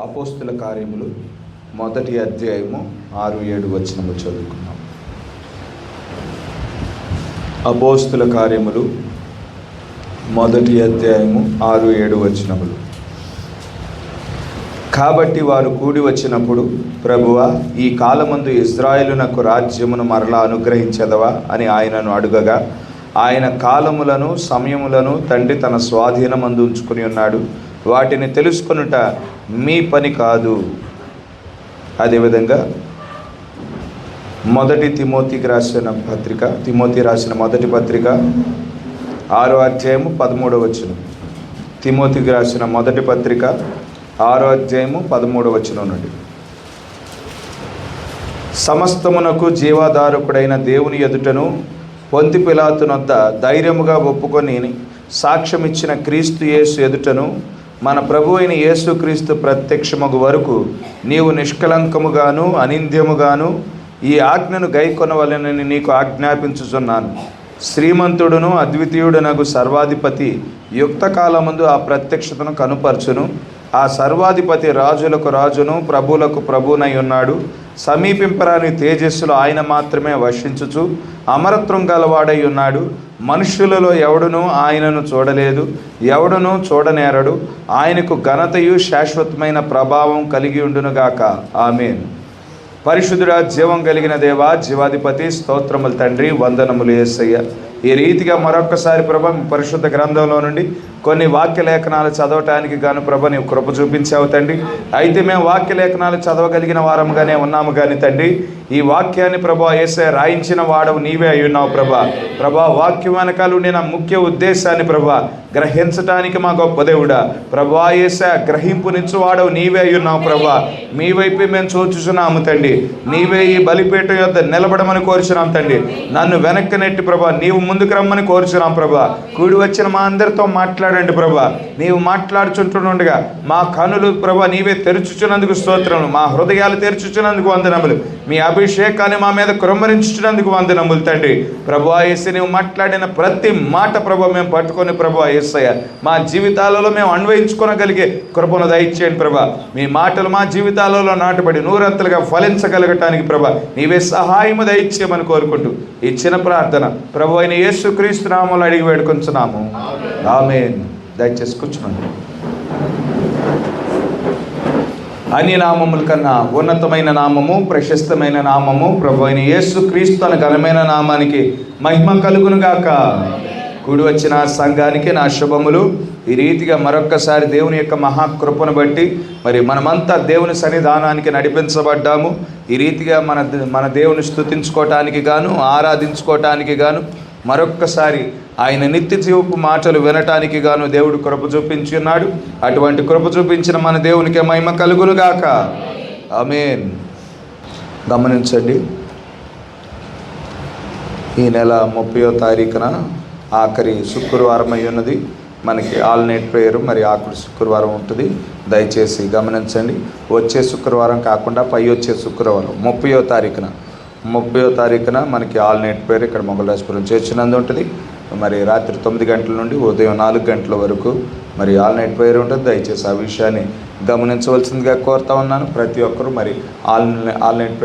అపోస్తుల కార్యములు 1వ అధ్యాయము 6-7 వచనములు చదువుకున్నాం. అపోస్తుల కార్యములు 1వ అధ్యాయము 6-7 వచనములు. కాబట్టి వారు కూడి వచ్చినప్పుడు, ప్రభువా, ఈ కాలమందు ఇజ్రాయేలునకు రాజ్యమును మరలా అనుగ్రహించదవా అని ఆయనను అడుగగా, ఆయన కాలములను సమయములను తండ్రి తన స్వాధీనమందు ఉంచుకుని ఉన్నాడు, వాటిని తెలుసుకొనుట మీ పని కాదు. అదేవిధంగా తిమోతి రాసిన మొదటి పత్రిక 6వ అధ్యాయము 13వ వచనం. తిమోతికి రాసిన మొదటి పత్రిక 6వ అధ్యాయము 13వ వచనం నుండి, సమస్తమునకు జీవాధారకుడైన దేవుని ఎదుటను పొంతి పిలాతునొద్ద ధైర్యముగా ఒప్పుకొని సాక్ష్యమిచ్చిన క్రీస్తు యేసు ఎదుటను మన ప్రభు అయిన యేసుక్రీస్తు ప్రత్యక్షమగు వరకు నీవు నిష్కలంకముగాను అనింద్యముగాను ఈ ఆజ్ఞను గైకొనవలెనని నీకు ఆజ్ఞాపించుచున్నాను. శ్రీమంతుడును అద్వితీయుడనగు సర్వాధిపతి యుక్త కాలమందు ఆ ప్రత్యక్షతను కనుపరచును. ఆ సర్వాధిపతి రాజులకు రాజును ప్రభువులకు ప్రభువునై ఉన్నాడు. సమీపింపరాని తేజస్సులో ఆయన మాత్రమే వర్షించుచు అమరత్వం గలవాడై ఉన్నాడు. మనుష్యులలో ఎవడునూ ఆయనను చూడలేదు, ఎవడునూ చూడనేరడు. ఆయనకు ఘనతయు శాశ్వతమైన ప్రభావం కలిగి ఉండునుగాక. ఆమేన్. పరిశుద్ధుడా, జీవం కలిగిన దేవా, జీవాధిపతి, స్తోత్రములు తండ్రి, వందనములు యేసయ్య. ఈ రీతిగా మరొక్కసారి ప్రభ పరిశుద్ధ గ్రంథంలో నుండి కొన్ని వాక్య లేఖనాలు చదవటానికి గాను ప్రభ నీవు కృప చూపించావు తండ్రి. అయితే మేము వాక్య లేఖనాలు చదవగలిగిన వారంగానే ఉన్నాము కానీ తండ్రి, ఈ వాక్యాన్ని ప్రభా యేసయ్య రాయించిన వాడవు నీవే అయి ఉన్నావు ప్రభా. వాక్యం వెనకాల ఉండిన ముఖ్య ఉద్దేశాన్ని ప్రభా గ్రహించటానికి మా గొప్ప దేవుడా ప్రభా యేసయ్య గ్రహింపునిచ్చు వాడవు నీవే అయి ఉన్నావు ప్రభా. మీ వైపే మేము చూచుచున్నాము తండ్రి. నీవే ఈ బలిపీఠం యొద్ద నిలబడమని కోరుచున్నాం తండ్రి. నన్ను వెనక్కి నెట్టి ప్రభా నీవు ముందుకు రమ్మని కోరుచున్నాం ప్రభా. కూడి వచ్చిన మా అందరితో మాట్లాడండి ప్రభా. నీవు మాట్లాడుచుంటుండగా మా కనులు ప్రభా నీవే తెరుచుచున్నందుకు స్తోత్రములు. మా హృదయాలు తెరుచుచున్నందుకు వందనములు. మీ అభిషేకాన్ని మా మీద కృమ్మరించుచున్నందుకు వందనములు తండ్రి. ప్రభువా యేసయ్య, నీవు మాట్లాడిన ప్రతి మాట ప్రభా మేము పట్టుకొని ప్రభువా యేసయ్య మా జీవితాలలో మేము అన్వయించుకోగలిగే కృపను దయచేయండి ప్రభా. మీ మాటలు మా జీవితాలలో నాటబడి నూరంతలుగా ఫలించగలగటానికి ప్రభా నీవే సహాయము దయచేయమని కోరుకుంటూ ఈ చిన్న ప్రార్థన ప్రభు అయిన యేసుక్రీస్తు నామములో అడిగి వేడుకొంచున్నాము. ఆమేన్. దయచేసి కూర్చున్నాను. అన్ని నామముల కన్నా ఉన్నతమైన నామము, ప్రశస్తమైన నామము ప్రభు అయిన యేసుక్రీస్తు అనే ఘనమైన నామానికి మహిమ కలుగును గాక. కూడి వచ్చిన సంఘానికి నా శుభములు. ఈ రీతిగా మరొక్కసారి దేవుని యొక్క మహాకృపను బట్టి మరి మనమంతా దేవుని సన్నిధానానికి నడిపించబడ్డాము. ఈ రీతిగా మన దేవుని స్తుతించుకోవటానికి గాను, ఆరాధించుకోవటానికి గాను, మరొక్కసారి ఆయన నిత్య జీవపు మాటలు వినటానికి గాను దేవుడు కృప చూపించి ఉన్నాడు. అటువంటి కృప చూపించిన మన దేవునికి మహిమ కలుగును గాక. ఆమేన్. గమనించండి, ఈ నెల 30వ తారీఖున ఆఖరి శుక్రవారం అయి ఉన్నది. మనకి ఆల్నైట్ ప్రేయర్ మరి ఆఖరి శుక్రవారం ఉంటుంది. దయచేసి గమనించండి. వచ్చే శుక్రవారం కాకుండా పై వచ్చే శుక్రవారం 30వ తారీఖున మనకి ఆల్నైట్ ప్రేయర్ ఇక్కడ మొగలరాజపురం చర్చి నందు ఉంటుంది. మరి రాత్రి 9 గంటల నుండి ఉదయం 4 గంటల వరకు మరి ఆల్నైట్ ప్రేయర్ ఉంటుంది. దయచేసి ఆ విషయాన్ని గమనించవలసిందిగా కోరుతా ఉన్నాను. ప్రతి ఒక్కరూ మరి ఆల్నైట్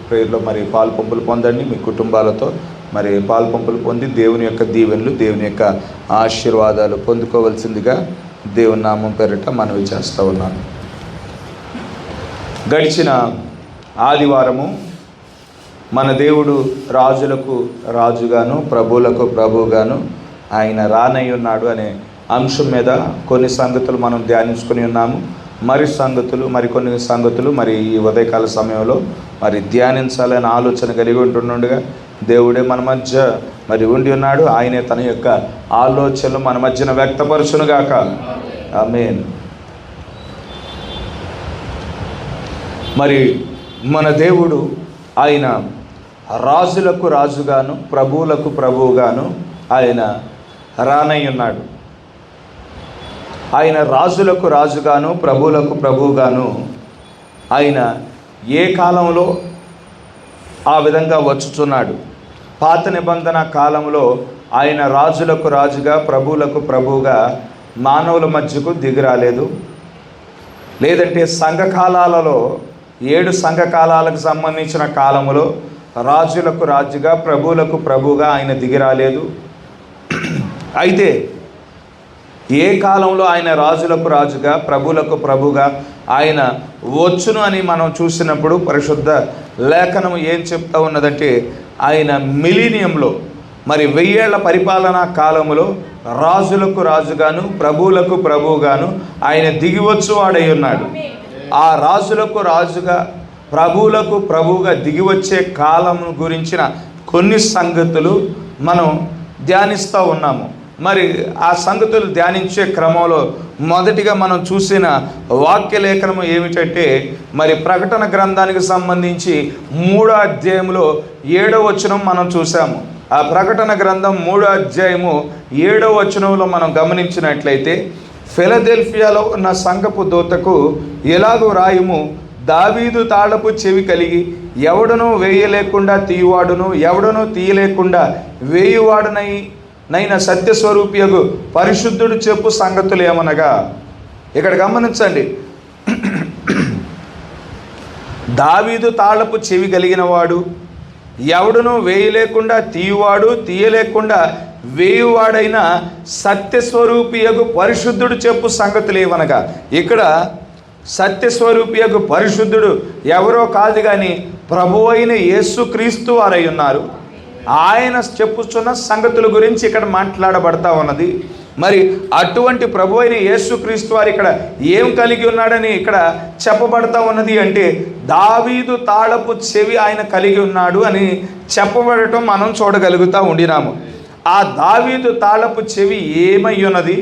ప్రేయర్లో మరి పాలు పంపులు పొందండి. మీ కుటుంబాలతో మరి పాలు పంపులు పొంది దేవుని యొక్క దీవెనలు, దేవుని యొక్క ఆశీర్వాదాలు పొందుకోవలసిందిగా దేవుని నామం పేరిట మనవి చేస్తూ ఉన్నాను. గడిచిన ఆదివారము మన దేవుడు రాజులకు రాజుగాను, ప్రభువులకు ప్రభువుగాను ఆయన రానై ఉన్నాడు అనే అంశం మీద కొన్ని సంగతులు మనం ధ్యానించుకొని ఉన్నాము. మరికొన్ని సంగతులు మరి ఈ ఉదయకాల సమయంలో మరి ధ్యానించాలనే ఆలోచన కలిగి ఉంటుండగా దేవుడే మన మధ్య మరి ఉండి ఉన్నాడు. ఆయనే తన యొక్క ఆలోచనలు మన మధ్యన వ్యక్తపరచునుగాక. ఆమేన్. మరి మన దేవుడు ఆయన రాజులకు రాజుగాను, ప్రభువులకు ప్రభువుగాను ఆయన రానై ఉన్నాడు. ఆయన రాజులకు రాజుగాను, ప్రభువులకు ప్రభువుగాను ఆయన ఏ కాలంలో ఆ విధంగా వచ్చుచున్నాడు. పాత నిబంధన కాలంలో ఆయన రాజులకు రాజుగా, ప్రభువులకు ప్రభువుగా మానవుల మధ్యకు దిగి రాలేదు. లేదంటే సంఘకాలాలలో 7 సంఘకాలాలకు సంబంధించిన కాలములో రాజులకు రాజుగా, ప్రభువులకు ప్రభువుగా ఆయన దిగి రాలేదు. అయితే ఏ కాలంలో ఆయన రాజులకు రాజుగా, ప్రభువులకు ప్రభుగా ఆయన వచ్చును అని మనం చూసినప్పుడు పరిశుద్ధ లేఖనం ఏం చెప్తా ఉన్నదంటే, ఆయన మిలీనియంలో, మరి 1000 ఏళ్ల పరిపాలనా కాలములో రాజులకు రాజుగాను, ప్రభువులకు ప్రభువుగాను ఆయన దిగివచ్చు వాడై ఉన్నాడు. ఆ రాజులకు రాజుగా, ప్రభువులకు ప్రభువుగా దిగివచ్చే కాలం గురించిన కొన్ని సంగతులు మనం ధ్యానిస్తూ ఉన్నాము. మరి ఆ సంగతులు ధ్యానించే క్రమంలో మొదటిగా మనం చూసిన వాక్య లేఖనం ఏమిటంటే, మరి ప్రకటన గ్రంథానికి సంబంధించి 3వ అధ్యాయంలో 7వ వచనం మనం చూసాము. ఆ ప్రకటన గ్రంథం 3వ అధ్యాయము 7వ వచనంలో మనం గమనించినట్లయితే, ఫిలదెల్ఫియాలో ఉన్న సంఘపు దూతకు ఎలాగూ రాయుము, దావీదు తాళపు చెవి కలిగి ఎవడనూ వేయలేకుండా తీయువాడును, ఎవడనూ తీయలేకుండా వేయువాడునైన సత్యస్వరూపియగు పరిశుద్ధుడు చెప్పు సంగతులు ఏమనగా. ఇక్కడ గమనించండి, దావీదు తాళపు చెవి కలిగిన వాడు, ఎవడును వేయలేకుండా తీయువాడు, తీయలేకుండా వేయువాడైన సత్యస్వరూపియగు పరిశుద్ధుడు చెప్పు సంగతులు ఏమనగా. ఇక్కడ సత్యస్వరూపియగు పరిశుద్ధుడు ఎవరో కాదు కానీ ప్రభువు అయిన యేసుక్రీస్తు వారై ఉన్నారు. ఆయన చెప్పుచున్న సంగతుల గురించి ఇక్కడ మాట్లాడబడతా ఉన్నది. మరి అటువంటి ప్రభు అయిన యేసుక్రీస్తు వారు ఇక్కడ ఏం కలిగి ఉన్నాడని ఇక్కడ చెప్పబడతా ఉన్నది అంటే, దావీదు తాళపు చెవి ఆయన కలిగి ఉన్నాడు అని చెప్పబడటం మనం చూడగలుగుతూ ఉండినాము. ఆ దావీదు తాళపు చెవి ఏమై ఉన్నది,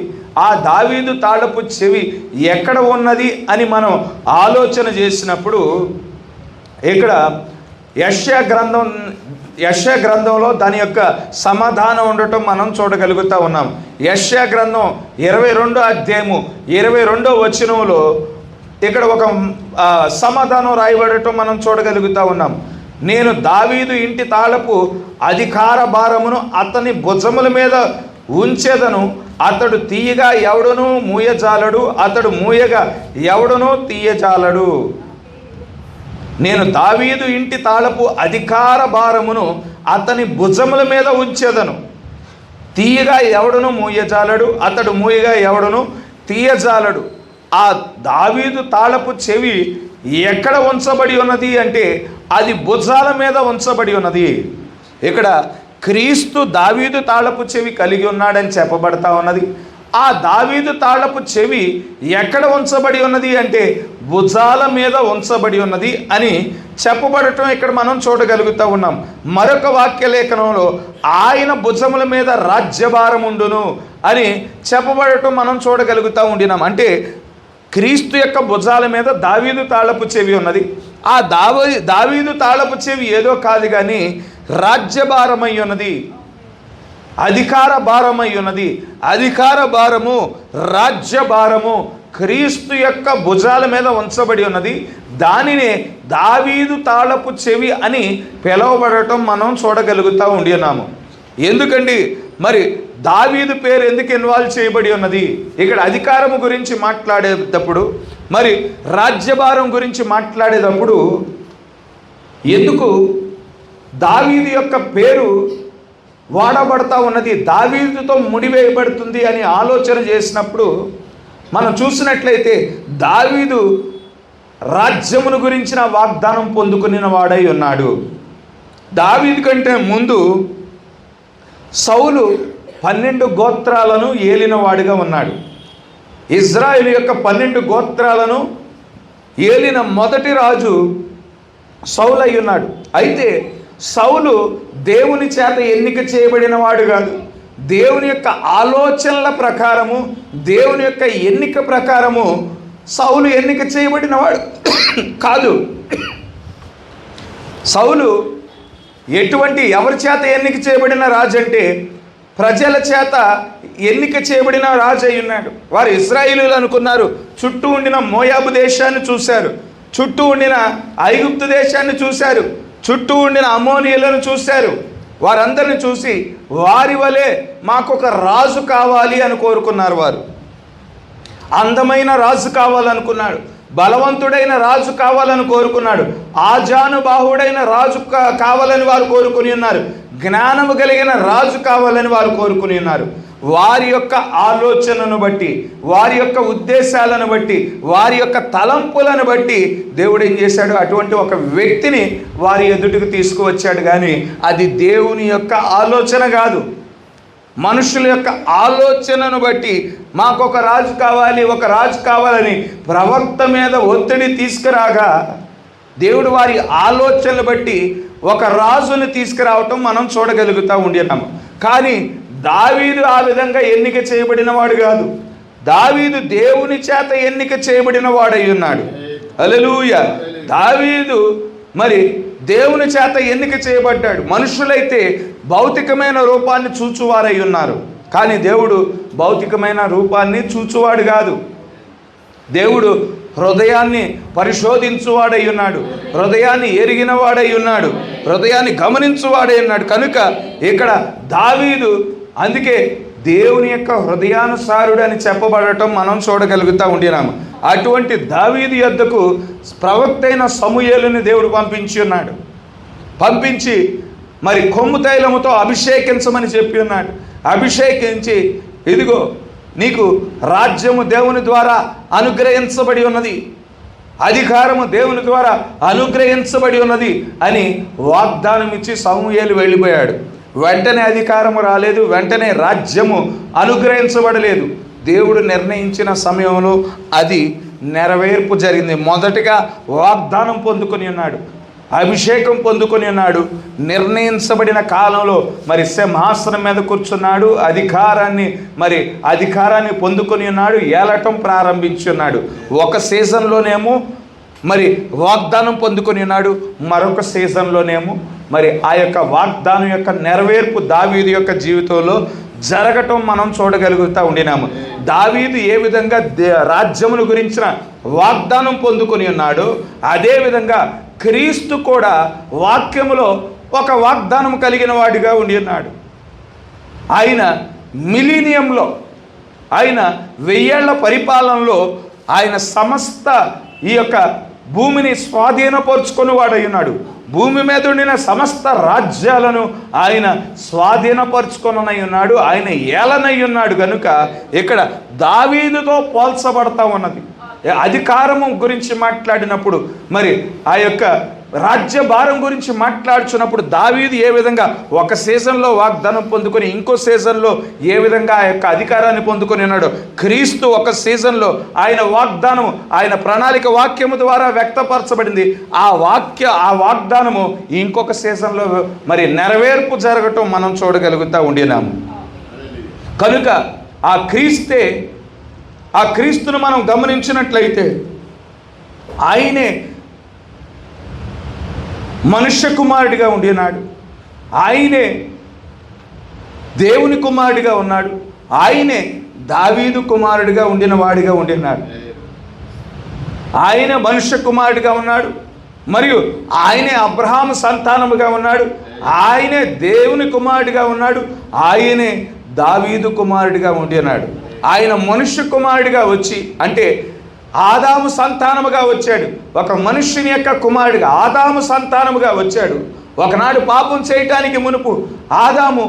ఆ దావీదు తాళపు చెవి ఎక్కడ ఉన్నది అని మనం ఆలోచన చేసినప్పుడు, ఇక్కడ యెషయా గ్రంథంలో దాని యొక్క సమాధానం ఉండటం మనం చూడగలుగుతూ ఉన్నాం. యెషయా గ్రంథం 22వ అధ్యాయము 22వ వచనంలో ఇక్కడ ఒక సమాధానం రాయబడటం మనం చూడగలుగుతూ ఉన్నాం. నేను దావీదు ఇంటి తాళపు అధికార భారమును అతని భుజముల మీద ఉంచెదను, అతడు తీయగా ఎవడునూ మూయజాలడు, అతడు మూయగా ఎవడునూ తీయజాలడు. నేను దావీదు ఇంటి తాళపు అధికార భారమును అతని భుజముల మీద ఉంచెదను, తీయగా ఎవడును మూయజాలడు, అతడు మూయగా ఎవడును తీయజాలడు. ఆ దావీదు తాళపు చెవి ఎక్కడ ఉంచబడి ఉన్నది అంటే, అది భుజాల మీద ఉంచబడి ఉన్నది. ఇక్కడ క్రీస్తు దావీదు తాళపు చెవి కలిగి ఉన్నాడని చెప్పబడతా ఉన్నది. ఆ దావీదు తాళపు చెవి ఎక్కడ ఉంచబడి ఉన్నది అంటే, భుజాల మీద ఉంచబడి ఉన్నది అని చెప్పబడటం ఇక్కడ మనం చూడగలుగుతూ ఉన్నాం. మరొక వాక్య లేఖనంలో ఆయన భుజముల మీద రాజ్యభారం ఉండును అని చెప్పబడటం మనం చూడగలుగుతూ ఉండినాం. అంటే క్రీస్తు యొక్క భుజాల మీద దావీదు తాళపు చెవి ఉన్నది. ఆ దావీదు తాళపు చెవి ఏదో కాదు కానీ రాజ్యభారమై ఉన్నది, అధికార భారమై ఉన్నది. అధికార భారము, రాజ్యభారము క్రీస్తు యొక్క భుజాల మీద ఉంచబడి ఉన్నది. దానినే దావీదు తాళపు చెవి అని పిలువబడటం మనం చూడగలుగుతూ ఉండి ఉన్నాము. ఎందుకండి మరి దావీదు పేరు ఎందుకు ఇన్వాల్వ్ చేయబడి ఉన్నది? ఇక్కడ అధికారము గురించి మాట్లాడేటప్పుడు, మరి రాజ్యభారం గురించి మాట్లాడేటప్పుడు ఎందుకు దావీదు యొక్క పేరు వాడబడతా ఉన్నది, దావీదుతో ముడివేయబడుతుంది అని ఆలోచన చేసినప్పుడు మనం చూసినట్లయితే, దావీదు రాజ్యమును గురించిన వాగ్దానం పొందుకున్న వాడై ఉన్నాడు. దావీదు కంటే ముందు సౌలు 12 గోత్రాలను ఏలినవాడిగా ఉన్నాడు. ఇజ్రాయేలు యొక్క 12 గోత్రాలను ఏలిన మొదటి రాజు సౌలు అయి ఉన్నాడు. అయితే సౌలు దేవుని చేత ఎన్నిక చేయబడిన వాడు కాదు. దేవుని యొక్క ఆలోచనల ప్రకారము, దేవుని యొక్క ఎన్నిక ప్రకారము సౌలు ఎన్నిక చేయబడిన వాడు కాదు. సౌలు ఎవరి చేత ఎన్నిక చేయబడిన రాజు అంటే, ప్రజల చేత ఎన్నిక చేయబడిన రాజు అయి ఉన్నాడు. వారు ఇశ్రాయేలీయులు అనుకున్నారు. చుట్టూ ఉండిన మోయాబు దేశాన్ని చూశారు, చుట్టూ ఉండిన ఐగుప్తు దేశాన్ని చూశారు, చుట్టూ ఉండిన అమ్మోనీయులను చూశారు. వారందరిని చూసి వారి వలె మాకొక రాజు కావాలి అని కోరుకున్నారు. వారు అందమైన రాజు కావాలనుకున్నాడు, బలవంతుడైన రాజు కావాలని కోరుకున్నాడు. ఆజానుబాహుడైన రాజు కావాలని వారు కోరుకుని ఉన్నారు. జ్ఞానము కలిగిన రాజు కావాలని వారు కోరుకుని ఉన్నారు. వారి యొక్క ఆలోచనను బట్టి, వారి యొక్క ఉద్దేశాలను బట్టి, వారి యొక్క తలంపులను బట్టి దేవుడు ఏం చేశాడు, అటువంటి ఒక వ్యక్తిని వారి ఎదుటికి తీసుకువచ్చాడు. కానీ అది దేవుని యొక్క ఆలోచన కాదు. మనుషుల యొక్క ఆలోచనను బట్టి మాకు ఒక రాజు కావాలి, ఒక రాజు కావాలని ప్రవక్త మీద ఒత్తిడి తీసుకురాగా దేవుడు వారి ఆలోచనలు బట్టి ఒక రాజుని తీసుకురావటం మనం చూడగలుగుతూ ఉండినాము. కానీ దావీదు ఆ విధంగా ఎన్నిక చేయబడిన వాడు కాదు. దావీదు దేవుని చేత ఎన్నిక చేయబడిన వాడై ఉన్నాడు. హల్లెలూయా. దావీదు మరి దేవుని చేత ఎన్నిక చేయబడ్డాడు. మనుషులైతే భౌతికమైన రూపాన్ని చూచువారై ఉన్నారు. కానీ దేవుడు భౌతికమైన రూపాన్ని చూచువాడు కాదు. దేవుడు హృదయాన్ని పరిశోధించువాడై ఉన్నాడు. హృదయాన్ని ఎరిగిన వాడై ఉన్నాడు. హృదయాన్ని గమనించువాడై ఉన్నాడు. కనుక ఇక్కడ దావీదు అందుకే దేవుని యొక్క హృదయానుసారుడు అని చెప్పబడటం మనం చూడగలుగుతూ ఉండినాము. అటువంటి దావీదు యొద్దకు ప్రవక్త అయిన సమూయేలుని దేవుడు పంపించి ఉన్నాడు. పంపించి మరి కొమ్ము తైలముతో అభిషేకించమని చెప్పి ఉన్నాడు. అభిషేకించి ఇదిగో నీకు రాజ్యము దేవుని ద్వారా అనుగ్రహించబడి ఉన్నది, అధికారము దేవుని ద్వారా అనుగ్రహించబడి ఉన్నది అని వాగ్దానం ఇచ్చి సమూయేలు వెళ్ళిపోయాడు. వెంటనే అధికారము రాలేదు, వెంటనే రాజ్యము అనుగ్రహించబడలేదు. దేవుడు నిర్ణయించిన సమయంలో అది నెరవేర్పు జరిగింది. మొదటగా వాగ్దానం పొందుకొని ఉన్నాడు, అభిషేకం పొందుకొని ఉన్నాడు. నిర్ణయించబడిన కాలంలో మరి సింహాసనం మీద కూర్చున్నాడు. అధికారాన్ని పొందుకొని ఉన్నాడు. ఏలటం ప్రారంభించి ఉన్నాడు. ఒక సీజన్లోనేమో మరి వాగ్దానం పొందుకొని ఉన్నాడు, మరొక సీజన్లోనేమో మరి ఆ యొక్క వాగ్దానం యొక్క నెరవేర్పు దావీదు యొక్క జీవితంలో జరగటం మనం చూడగలుగుతూ ఉండినాము. దావీదు ఏ విధంగా రాజ్యమును గురించిన వాగ్దానం పొందుకొని ఉన్నాడో అదేవిధంగా క్రీస్తు కూడా వాక్యములో ఒక వాగ్దానం కలిగిన వాడిగా ఉండి ఉన్నాడు. ఆయన మిలీనియంలో, ఆయన 1000 ఏళ్ల పరిపాలనలో ఆయన సమస్త ఈ యొక్క భూమిని స్వాధీనపరుచుకొని వాడై ఉన్నాడు. భూమి మీద ఉండిన సమస్త రాజ్యాలను ఆయన స్వాధీనపరుచుకొనై ఉన్నాడు. ఆయన ఏలనై ఉన్నాడు. కనుక ఇక్కడ దావీదుతో పోల్చబడతా ఉన్నది. అధికారము గురించి మాట్లాడినప్పుడు మరి ఆ యొక్క రాజ్య భారం గురించి మాట్లాడుచున్నప్పుడు దావీదు ఏ విధంగా ఒక సీజన్లో వాగ్దానం పొందుకొని ఇంకో సీజన్లో ఏ విధంగా ఆ యొక్క అధికారాన్ని పొందుకొని ఉన్నాడో, క్రీస్తు ఒక సీజన్లో ఆయన వాగ్దానము ఆయన ప్రణాళిక వాక్యము ద్వారా వ్యక్తపరచబడింది. ఆ వాగ్దానము ఇంకొక సీజన్లో మరి నెరవేర్పు జరగటం మనం చూడగలుగుతూ ఉండినాము. కనుక ఆ క్రీస్తును మనం గమనించినట్లయితే ఆయనే మనుష్య కుమారుడిగా ఉండినాడు. ఆయనే దేవుని కుమారుడిగా ఉన్నాడు. ఆయనే దావీదు కుమారుడిగా ఉండిన వాడిగా ఉండినాడు. ఆయన మనుష్య కుమారుడిగా ఉన్నాడు, మరియు ఆయనే అబ్రహాము సంతానముగా ఉన్నాడు. ఆయనే దేవుని కుమారుడిగా ఉన్నాడు. ఆయనే దావీదు కుమారుడిగా ఉండినాడు. ఆయన మనుష్య కుమారుడిగా వచ్చి అంటే ఆదాము సంతానముగా వచ్చాడు. ఒక మనుష్యుని యొక్క కుమారుడిగా ఆదాము సంతానముగా వచ్చాడు. ఒకనాడు పాపం చేయటానికి మునుపు ఆదాము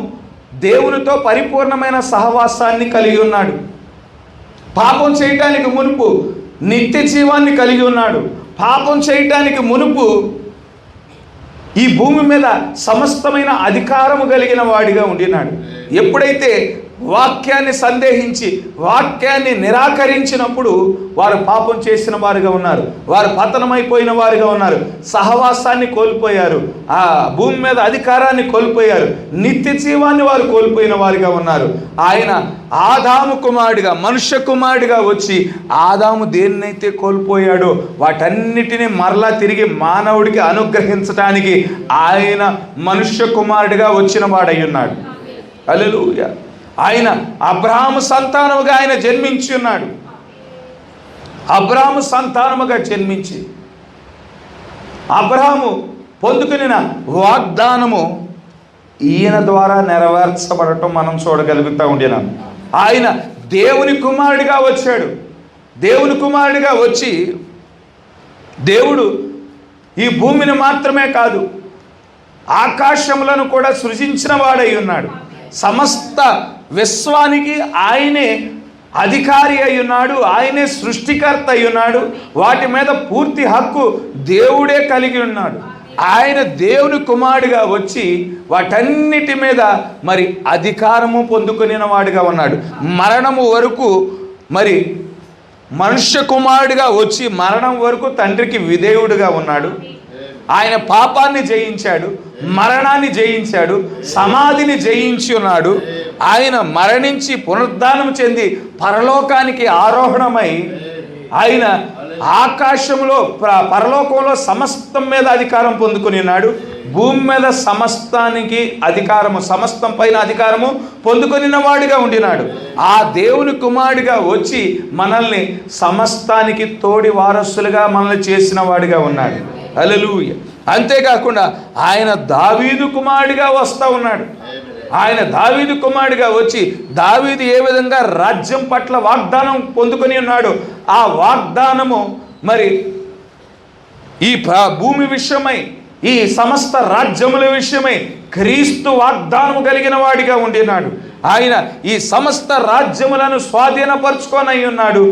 దేవునితో పరిపూర్ణమైన సహవాసాన్ని కలిగి ఉన్నాడు. పాపం చేయటానికి మునుపు నిత్య జీవాన్ని కలిగి ఉన్నాడు. పాపం చేయటానికి మునుపు ఈ భూమి మీద సమస్తమైన అధికారము కలిగిన వాడిగా ఉండినాడు. ఎప్పుడైతే వాక్యాన్ని సందేహించి వాక్యాన్ని నిరాకరించినప్పుడు వారు పాపం చేసిన వారుగా ఉన్నారు. వారు పతనమైపోయిన వారుగా ఉన్నారు. సహవాసాన్ని కోల్పోయారు. ఆ భూమి మీద అధికారాన్ని కోల్పోయారు. నిత్య జీవాన్ని వారు కోల్పోయిన వారుగా ఉన్నారు. ఆయన ఆదాము కుమారుడిగా మనుష్య కుమారుడిగా వచ్చి ఆదాము దేన్నైతే కోల్పోయాడో వాటన్నిటినీ మరలా తిరిగి మానవుడికి అనుగ్రహించటానికి ఆయన మనుష్య కుమారుడిగా వచ్చిన వాడై ఉన్నాడు. హల్లెలూయా. ఆయన అబ్రహాము సంతానముగా ఆయన జన్మించి ఉన్నాడు. అబ్రహాము సంతానముగా జన్మించి అబ్రహాము పొందుకున్న వాగ్దానము ఈయన ద్వారా నెరవేర్చబడటం మనం చూడగలుగుతూ ఉండినాం. ఆయన దేవుని కుమారుడిగా వచ్చాడు. దేవుని కుమారుడిగా వచ్చి దేవుడు ఈ భూమిని మాత్రమే కాదు, ఆకాశములను కూడా సృజించిన వాడై ఉన్నాడు. సమస్త విశ్వానికి ఆయనే అధికారి అయి ఉన్నాడు, ఆయనే సృష్టికర్త అయి ఉన్నాడు. వాటి మీద పూర్తి హక్కు దేవుడే కలిగి ఉన్నాడు. ఆయన దేవుని కుమారుడిగా వచ్చి వాటన్నిటి మీద మరి అధికారము పొందుకునే వాడిగా ఉన్నాడు. మరణము వరకు మరి మనుష్య కుమారుడిగా వచ్చి మరణం వరకు తండ్రికి విధేయుడిగా ఉన్నాడు. ఆయన పాపాన్ని జయించాడు, మరణాన్ని జయించాడు, సమాధిని జయించి ఉన్నాడు. ఆయన మరణించి పునరుద్ధానం చెంది పరలోకానికి ఆరోహణమై ఆయన ఆకాశంలో పరలోకంలో సమస్తం మీద అధికారం పొందుకుని ఉన్నాడు. భూమి మీద సమస్తానికి అధికారము, సమస్తం పైన అధికారము పొందుకొనిన వాడిగా ఉండినాడు. ఆ దేవుని కుమారుడిగా వచ్చి మనల్ని సమస్తానికి తోడి వారసులుగా మనల్ని చేసిన వాడిగా ఉన్నాడు. హల్లెలూయా. అంతేకాకుండా ఆయన దావీదు కుమారుడిగా వస్తూ ఉన్నాడు. ఆయన దావీదు కుమారుడిగా వచ్చి దావీదు ఏ విధంగా రాజ్యం పట్ల వాగ్దానం పొందుకొని ఉన్నాడు, ఆ వాగ్దానము మరి ఈ భూమి విషయమై, ఈ సమస్త రాజ్యముల విషయమై క్రీస్తు వాగ్దానము కలిగిన వాడిగా ఉండినాడు. ఆయన ఈ సమస్త రాజ్యములను స్వాధీనపరచుకొని ఉన్నాడు.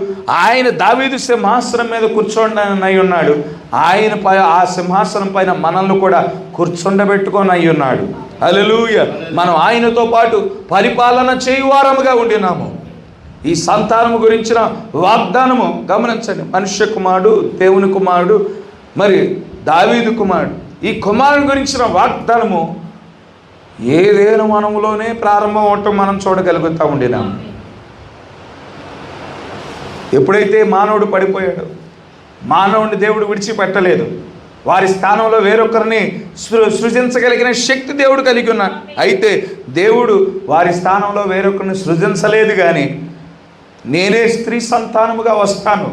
ఆయన దావీదు సింహాసనం మీద కూర్చోండి ఉన్నాడు. ఆయన ఆ సింహాసనం పైన మనల్ని కూడా కూర్చుండబెట్టుకొని ఉన్నాడు. హల్లెలూయా. మనం ఆయనతో పాటు పరిపాలన చేయువారముగా ఉండినాము. ఈ సంతానము గురించిన వాగ్దానము గమనించండి. మనుష్య కుమారుడు, దేవుని కుమారుడు, మరి దావీదు కుమారుడు, ఈ కుమారుని గురించిన వాగ్దానము ఏదేను మనములోనే ప్రారంభం అవటం మనం చూడగలుగుతూ ఉండినాము. ఎప్పుడైతే మానవుడు పడిపోయాడు, మానవుడిని దేవుడు విడిచిపెట్టలేదు. వారి స్థానంలో వేరొకరిని సృజించగలిగిన శక్తి దేవుడు కలిగి ఉన్నాడు. అయితే దేవుడు వారి స్థానంలో వేరొకరిని సృజించలేదు. కానీ నేనే స్త్రీ సంతానముగా వస్తాను,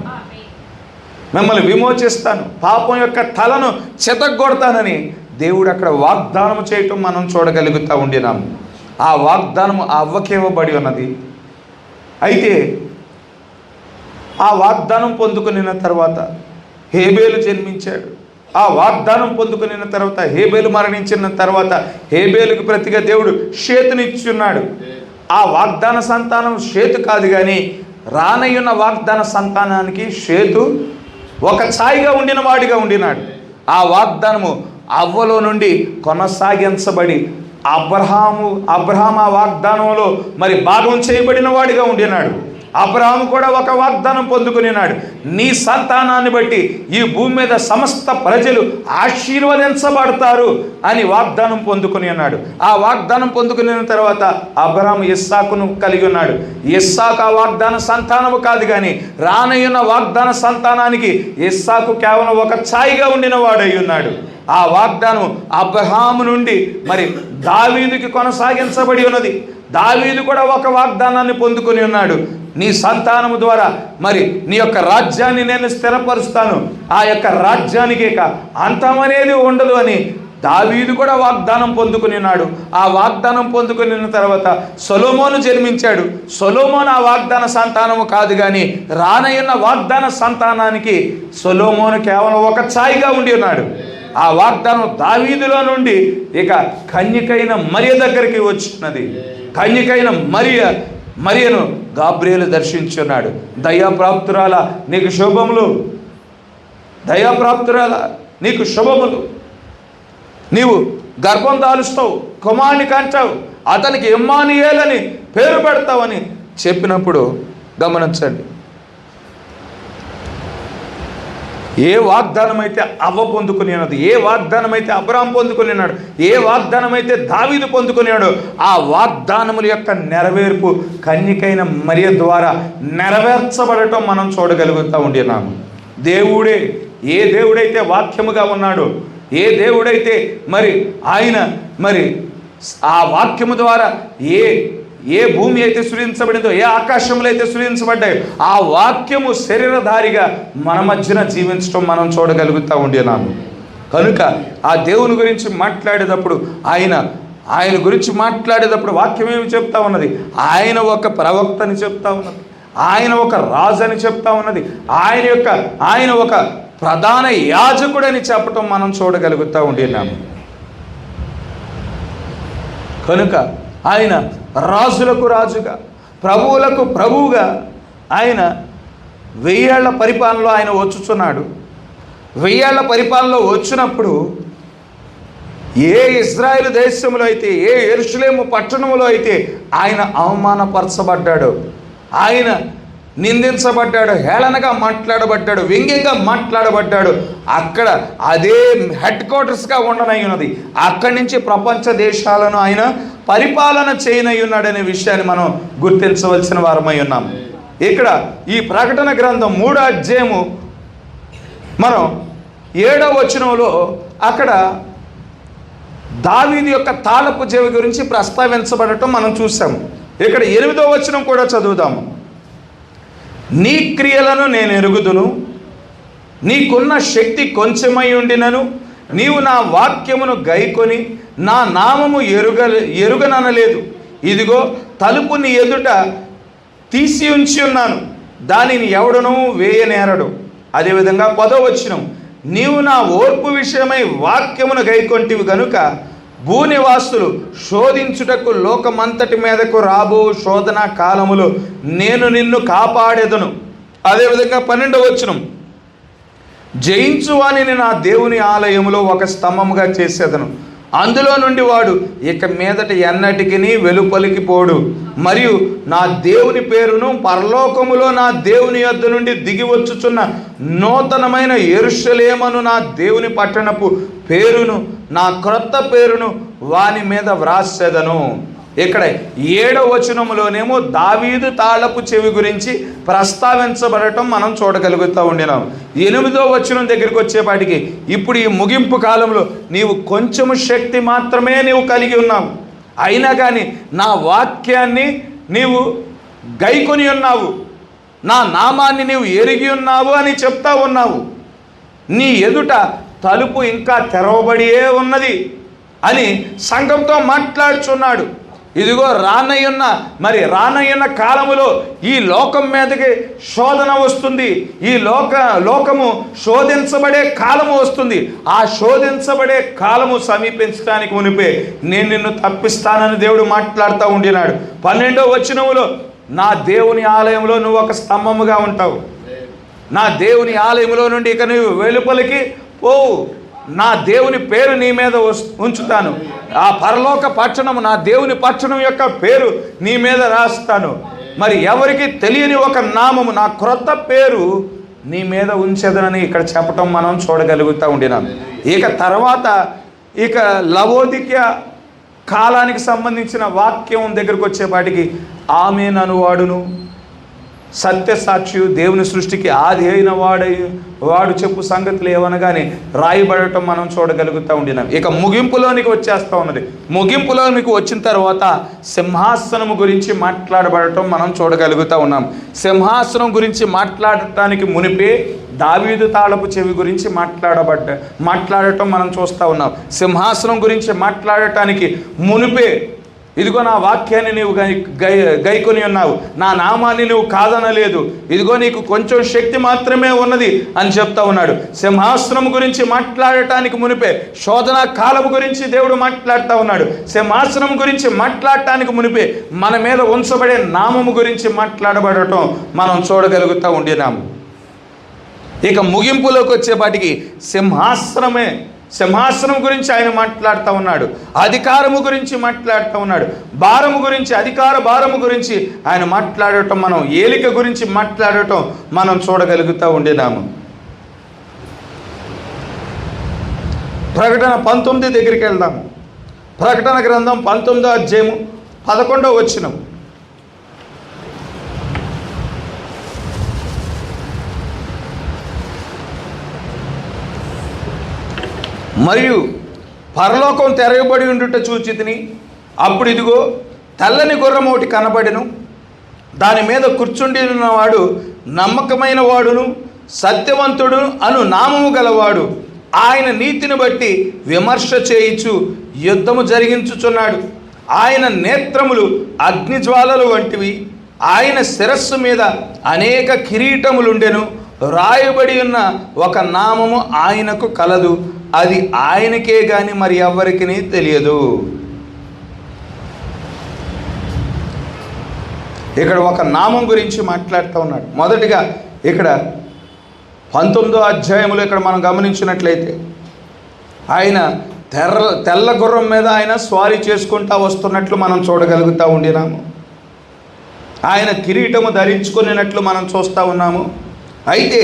మిమ్మల్ని విమోచిస్తాను, పాపం యొక్క తలను చెతగొడతానని దేవుడు అక్కడ వాగ్దానం చేయటం మనం చూడగలుగుతూ ఉండినాము. ఆ వాగ్దానం అవ్వకి ఇవ్వబడి ఉన్నది. అయితే ఆ వాగ్దానం పొందుకున్న తర్వాత హేబేలు జన్మించాడు. ఆ వాగ్దానం పొందుకున్న తర్వాత హేబేలు మరణించిన తర్వాత హేబేలుకు ప్రతిగా దేవుడు షేతునిచ్చున్నాడు. ఆ వాగ్దాన సంతానం షేతు కాదు, కానీ రానయ్యున్న వాగ్దాన సంతానానికి షేతు ఒక ఛాయిగా ఉండిన వాడిగా ఉండినాడు. ఆ వాగ్దానము అవ్వలో నుండి కొనసాగించబడి అబ్రహాము ఆ వాగ్దానంలో మరి భాగం చేయబడిన వాడిగా ఉండినాడు. అబ్రహాము కూడా ఒక వాగ్దానం పొందుకున్నాడు. నీ సంతానాన్ని బట్టి ఈ భూమి మీద సమస్త ప్రజలు ఆశీర్వదించబడతారు అని వాగ్దానం పొందుకుని ఉన్నాడు. ఆ వాగ్దానం పొందుకున్న తర్వాత అబ్రహాము ఇస్సాకును కలిగి ఉన్నాడు. ఇస్సాకు ఆ వాగ్దాన సంతానము కాదు, కానీ రానయ్యున్న వాగ్దాన సంతానానికి ఇస్సాకు కేవలం ఒక ఛాయిగా ఉండిన వాడై ఉన్నాడు. ఆ వాగ్దానం అబ్రహాము నుండి మరి దావీదుకి కొనసాగించబడి ఉన్నది. దావీదు కూడా ఒక వాగ్దానాన్ని పొందుకొని ఉన్నాడు. నీ సంతానము ద్వారా మరి నీ యొక్క రాజ్యాన్ని నేను స్థిరపరుస్తాను, ఆ యొక్క రాజ్యానికి అంతం అనేది ఉండదు అని దావీదు కూడా వాగ్దానం పొందుకుని ఉన్నాడు. ఆ వాగ్దానం పొందుకున్న తర్వాత సొలొమోను జన్మించాడు. సొలొమోను ఆ వాగ్దాన సంతానము కాదు, కానీ రానయ్యున్న వాగ్దాన సంతానానికి సొలొమోను కేవలం ఒక ఛాయిగా ఉండి ఉన్నాడు. ఆ వాగ్దానం దావీదులో నుండి ఇక కన్యకైన మరియ దగ్గరికి వచ్చినది. కన్యకైన మరియను గాబ్రియేలు దర్శించున్నాడు. దయాప్రాప్తురాల నీకు శుభములు, దయాప్రాప్తురాల నీకు శుభములు, నీవు గర్భం దాలుస్తావు, కుమారుని కంటావు, అతనికి ఇమ్మానుయేలని పేరు పెడతావని చెప్పినప్పుడు గమనించండి, ఏ వాగ్దానం అయితే అవ్వ పొందుకుని ఉన్నది, ఏ వాగ్దానం అయితే అబ్రహాం పొందుకుని ఉన్నాడు, ఏ వాగ్దానం అయితే దావీదు పొందుకున్నాడు, ఆ వాగ్దానముల యొక్క నెరవేర్పు కన్యకైన మరియ ద్వారా నెరవేర్చబడటం మనం చూడగలుగుతూ ఉండినాము. దేవుడే, ఏ దేవుడైతే వాక్యముగా ఉన్నాడో, ఏ దేవుడైతే మరి ఆయన మరి ఆ వాక్యము ద్వారా ఏ భూమి అయితే సృజించబడిందో, ఏ ఆకాశంలో అయితే సృజించబడ్డాయో ఆ వాక్యము శరీరధారిగా మన మధ్యన జీవించడం మనం చూడగలుగుతూ ఉండినాము. కనుక ఆ దేవుని గురించి మాట్లాడేటప్పుడు ఆయన గురించి మాట్లాడేటప్పుడు వాక్యం ఏమి చెప్తా ఉన్నది? ఆయన ఒక ప్రవక్తని చెప్తా ఉన్నది. ఆయన ఒక రాజు అని చెప్తా ఉన్నది. ఆయన ఒక ప్రధాన యాజకుడని చెప్పటం మనం చూడగలుగుతూ ఉండినాము. కనుక ఆయన రాజులకు రాజుగా, ప్రభువులకు ప్రభువుగా ఆయన 1000 ఏళ్ల పరిపాలనలో ఆయన వచ్చుచున్నాడు. 1000 ఏళ్ల పరిపాలనలో వచ్చినప్పుడు ఏ ఇజ్రాయేలు దేశంలో అయితే, ఏ యెరూషలేము పట్టణంలో అయితే ఆయన అవమానపరచబడ్డాడు, ఆయన నిందించబడ్డాడు, హేళనగా మాట్లాడబడ్డాడు, వ్యంగ్యంగా మాట్లాడబడ్డాడు, అక్కడ అదే హెడ్ క్వార్టర్స్గా ఉండనై ఉన్నది. అక్కడి నుంచి ప్రపంచ దేశాలను ఆయన పరిపాలన చేయనై ఉన్నాడనే విషయాన్ని మనం గుర్తించవలసిన వారమై ఉన్నాం. ఇక్కడ ఈ ప్రకటన గ్రంథం 3వ అధ్యాయము మనం 7వ వచనంలో అక్కడ దావీదు యొక్క తాళపు చెవి గురించి ప్రస్తావించబడటం మనం చూసాము. ఇక్కడ 8వ వచనం కూడా చదువుదాము. నీ క్రియలను నేను ఎరుగుదును, నీకున్న శక్తి కొంచెమై ఉండినను నీవు నా వాక్యమును గైకొని నా నామము ఎరుగననలేదు. ఇదిగో తలుపు నీ ఎదుట తీసి ఉంచి ఉన్నాను, దానిని ఎవడనూ వేయనేరడు. అదేవిధంగా 10వ వచనం, నీవు నా ఓర్పు విషయమై వాక్యమును గైకొంటివి గనుక భూనివాసులు శోధించుటకు లోకమంతటి మీదకు రాబో శోధన కాలములో నేను నిన్ను కాపాడేదను. అదేవిధంగా 12వ వచనం, జయించువానిని నా దేవుని ఆలయములో ఒక స్తంభముగా చేసేదను, అందులో నుండి వాడు ఇక మీదట ఎన్నటికి వెలుపలికి పోడు. మరియు నా దేవుని పేరును పరలోకములో నా దేవుని యొద్ద నుండి దిగి వచ్చుచున్న నూతనమైన యెరూషలేమును నా దేవుని పట్టణపు పేరును, నా క్రొత్త పేరును వాని మీద వ్రాసేదను. ఇక్కడ 7వ వచనంలోనేమో దావీదు తాళపు చెవి గురించి ప్రస్తావించబడటం మనం చూడగలుగుతూ ఉండినాం. 8వ వచనం దగ్గరికి వచ్చేపాటికి ఇప్పుడు ఈ ముగింపు కాలంలో నీవు కొంచెము శక్తి మాత్రమే నీవు కలిగి ఉన్నావు, అయినా కానీ నా వాక్యాన్ని నీవు గైకొని ఉన్నావు, నా నామాన్ని నీవు ఎరిగి ఉన్నావు అని చెప్తా ఉన్నావు. నీ ఎదుట తలుపు ఇంకా తెరవబడియే ఉన్నది అని సంఘంతో మాట్లాడుచున్నాడు. ఇదిగో రానయ్యున్న కాలములో ఈ లోకం మీదకి శోధన వస్తుంది, ఈ లోకము శోధించబడే కాలము వస్తుంది. ఆ శోధించబడే కాలము సమీపించడానికి మునిపే నేను నిన్ను తప్పిస్తానని దేవుడు మాట్లాడుతూ ఉండినాడు. 12వ వచనములో నా దేవుని ఆలయంలో నువ్వు ఒక స్తంభముగా ఉంటావు, నా దేవుని ఆలయంలో నుండి ఇక నువ్వు వెలుపలికి పోవు, నా దేవుని పేరు నీ మీద ఉంచుతాను, ఆ పరలోక పట్టణము నా దేవుని పట్టణం యొక్క పేరు నీ మీద రాస్తాను, మరి ఎవరికి తెలియని ఒక నామము, నా క్రొత్త పేరు నీ మీద ఉంచేదనని ఇక్కడ చెప్పటం మనం చూడగలుగుతూ ఉండినాం. ఇక తర్వాత లవోదిక్య కాలానికి సంబంధించిన వాక్యం దగ్గరకు వచ్చేపాటికి ఆమేన్ అనువాడును, సత్యసాక్షి, దేవుని సృష్టికి ఆది అయిన వాడు చెప్పు సంగతులు ఏమనగానే రాయబడటం మనం చూడగలుగుతూ ఉండినాం. ఇక ముగింపులోనికి వచ్చేస్తూ ఉన్నది. ముగింపులోనికి వచ్చిన తర్వాత సింహాసనం గురించి మాట్లాడబడటం మనం చూడగలుగుతూ ఉన్నాం. సింహాసనం గురించి మాట్లాడటానికి మునిపే దావీదు తాళపు చెవి గురించి మాట్లాడటం మనం చూస్తూ ఉన్నాం. సింహాసనం గురించి మాట్లాడటానికి మునిపే ఇదిగో నా వాక్యాన్ని నీవు గైకొని ఉన్నావు, నా నామాన్ని నువ్వు కాదనలేదు, ఇదిగో నీకు కొంచెం శక్తి మాత్రమే ఉన్నది అని చెప్తా ఉన్నాడు. సింహాసనం గురించి మాట్లాడటానికి మునిపే శోధన కాలము గురించి దేవుడు మాట్లాడుతూ ఉన్నాడు. సింహాసనం గురించి మాట్లాడటానికి మునిపే మన మీద ఉంచబడే నామము గురించి మాట్లాడబడటం మనం చూడగలుగుతూ ఉండినాము. ఇక ముగింపులోకి వచ్చేపాటికి సింహాసనం గురించి ఆయన మాట్లాడుతూ ఉన్నాడు, అధికారము గురించి మాట్లాడుతూ ఉన్నాడు, భారము గురించి, అధికార భారము గురించి ఆయన మాట్లాడటం, మనం ఏలిక గురించి మాట్లాడటం మనం చూడగలుగుతూ ఉండినాము. ప్రకటన 19 దగ్గరికి వెళ్దాము. ప్రకటన గ్రంథం 19వ అధ్యాయము 11వ వచనం. మరియు పరలోకం తెరవబడి ఉండుట చూచితిని, అప్పుడు ఇదిగో తెల్లని గుర్రం ఒకటి కనబడెను, దాని మీద కూర్చుండి ఉన్నవాడు నమ్మకమైన వాడును సత్యవంతుడు అను నామము గలవాడు, ఆయన నీతిని బట్టి విమర్శ చేయించు యుద్ధము జరిగించుచున్నాడు. ఆయన నేత్రములు అగ్నిజ్వాలలు వంటివి, ఆయన శిరస్సు మీద అనేక కిరీటములుండెను, రాయబడి ఉన్న ఒక నామము ఆయనకు కలదు, అది ఆయనకే గాని మరి ఎవరికి తెలియదు. ఇక్కడ ఒక నామం గురించి మాట్లాడుతూ ఉన్నాడు. మొదటిగా ఇక్కడ 19వ అధ్యాయంలో ఇక్కడ మనం గమనించినట్లయితే ఆయన తెల్ల గుర్రం మీద ఆయన స్వారీ చేసుకుంటూ వస్తున్నట్లు మనం చూడగలుగుతూ ఉండినాము. ఆయన కిరీటము ధరించుకున్నట్లు మనం చూస్తూ ఉన్నాము. అయితే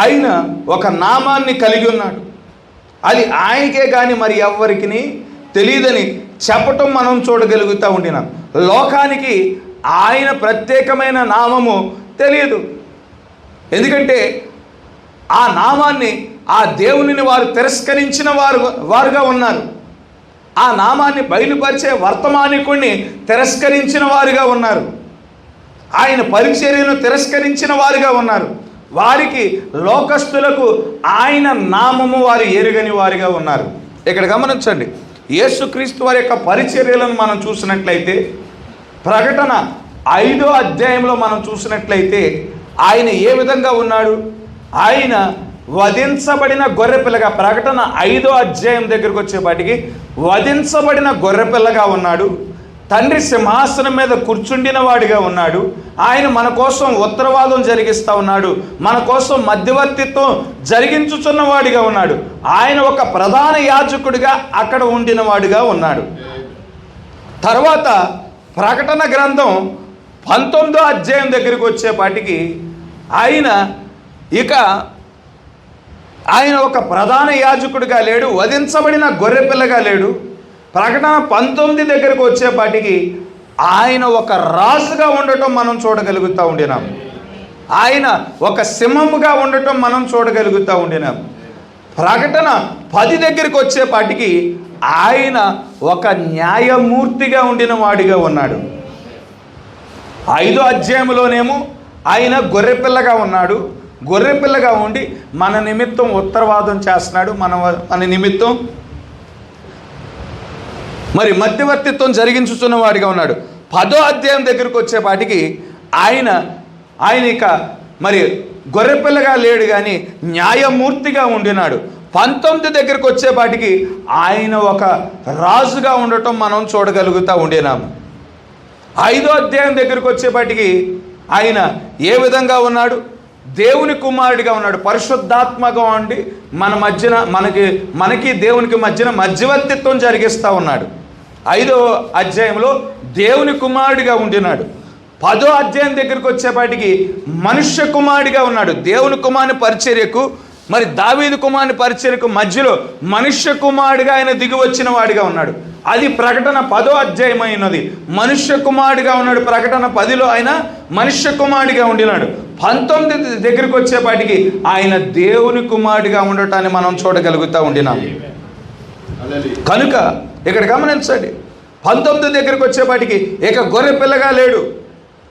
ఆయన ఒక నామాన్ని కలిగి ఉన్నాడు, అది ఆయనకే కానీ మరి ఎవ్వరికి తెలియదని చెప్పటం మనం చూడగలుగుతూ ఉండినాం. లోకానికి ఆయన ప్రత్యేకమైన నామము తెలియదు. ఎందుకంటే ఆ నామాన్ని, ఆ దేవునిని వారు తిరస్కరించిన వారుగా ఉన్నారు. ఆ నామాన్ని బయలుపరిచే వర్తమానికుడిని తిరస్కరించిన వారుగా ఉన్నారు. ఆయన పరిచర్యను తిరస్కరించిన వారుగా ఉన్నారు. వారికి, లోకస్తులకు ఆయన నామము వారు ఎరుగని వారుగా ఉన్నారు. ఇక్కడ గమనించండి, యేసుక్రీస్తు వారి యొక్క పరిచర్యలను మనం చూసినట్లయితే ప్రకటన 5వ అధ్యాయంలో మనం చూసినట్లయితే ఆయన ఏ విధంగా ఉన్నాడు? ఆయన వధించబడిన గొర్రెపిల్లగా, ప్రకటన 5వ అధ్యాయం దగ్గరకు వచ్చేపాటికి వధించబడిన గొర్రెపిల్లగా ఉన్నాడు. తండ్రి సింహాసనం మీద కూర్చుండిన వాడిగా ఉన్నాడు. ఆయన మన కోసం ఉత్తరవాదం జరిగిస్తూ ఉన్నాడు, మన కోసం మధ్యవర్తిత్వం జరిగించుచున్న వాడిగా ఉన్నాడు. ఆయన ఒక ప్రధాన యాజకుడిగా అక్కడ ఉండిన వాడిగా ఉన్నాడు. తర్వాత ప్రకటన గ్రంథం 19వ అధ్యాయం దగ్గరికి వచ్చేపాటికి ఆయన ఒక ప్రధాన యాజకుడిగా లేడు, వధించబడిన గొర్రెపిల్లగా లేడు. ప్రకటన 19 దగ్గరకు వచ్చేపాటికి ఆయన ఒక రాజుగా ఉండటం మనం చూడగలుగుతూ ఉండినాం. ఆయన ఒక సింహముగా ఉండటం మనం చూడగలుగుతూ ఉండినాం. ప్రకటన 10 దగ్గరికి వచ్చేపాటికి ఆయన ఒక న్యాయమూర్తిగా ఉండిన వాడిగా ఉన్నాడు. 5వ అధ్యాయంలోనేమో ఆయన గొర్రెపిల్లగా ఉన్నాడు. గొర్రెపిల్లగా ఉండి మన నిమిత్తం ఉత్తరవాదం చేస్తున్నాడు, మన నిమిత్తం మరి మధ్యవర్తిత్వం జరిగించుతున్న వాడిగా ఉన్నాడు. 10వ అధ్యాయం దగ్గరకు వచ్చేపాటికి ఆయన ఇక మరి గొర్రెపిల్లగా లేడు కానీ న్యాయమూర్తిగా ఉండినాడు. 19 దగ్గరకు వచ్చేపాటికి ఆయన ఒక రాజుగా ఉండటం మనం చూడగలుగుతూ ఉండినాము. 5వ అధ్యాయం దగ్గరకు వచ్చేపాటికి ఆయన ఏ విధంగా ఉన్నాడు? దేవుని కుమారుడిగా ఉన్నాడు, పరిశుద్ధాత్మగా ఉండి మన మధ్యన మనకి దేవునికి మధ్యన మధ్యవర్తిత్వం జరిగిస్తూ ఉన్నాడు. 5వ అధ్యాయంలో దేవుని కుమారుడిగా ఉండినాడు. 10వ అధ్యాయం దగ్గరికి వచ్చేపాటికి మనుష్య కుమారుడిగా ఉన్నాడు. దేవుని కుమారుని పరిచర్యకు మరి దావీదు కుమారుని పరిచర్యకు మధ్యలో మనుష్య కుమారుడిగా ఆయన దిగి వచ్చిన వాడిగా ఉన్నాడు. అది ప్రకటన 10వ అధ్యాయం అయినది. మనుష్య కుమారుడిగా ఉన్నాడు. ప్రకటన 10లో ఆయన మనుష్య కుమారుడిగా ఉండినాడు. 19 దగ్గరికి వచ్చేపాటికి ఆయన దేవుని కుమారుడిగా ఉండటాన్ని మనం చూడగలుగుతూ ఉండినాం. కనుక ఇక్కడ గమనించండి, 19 దగ్గరికి వచ్చేపాటికి ఇక గొర్రె పిల్లగా లేడు.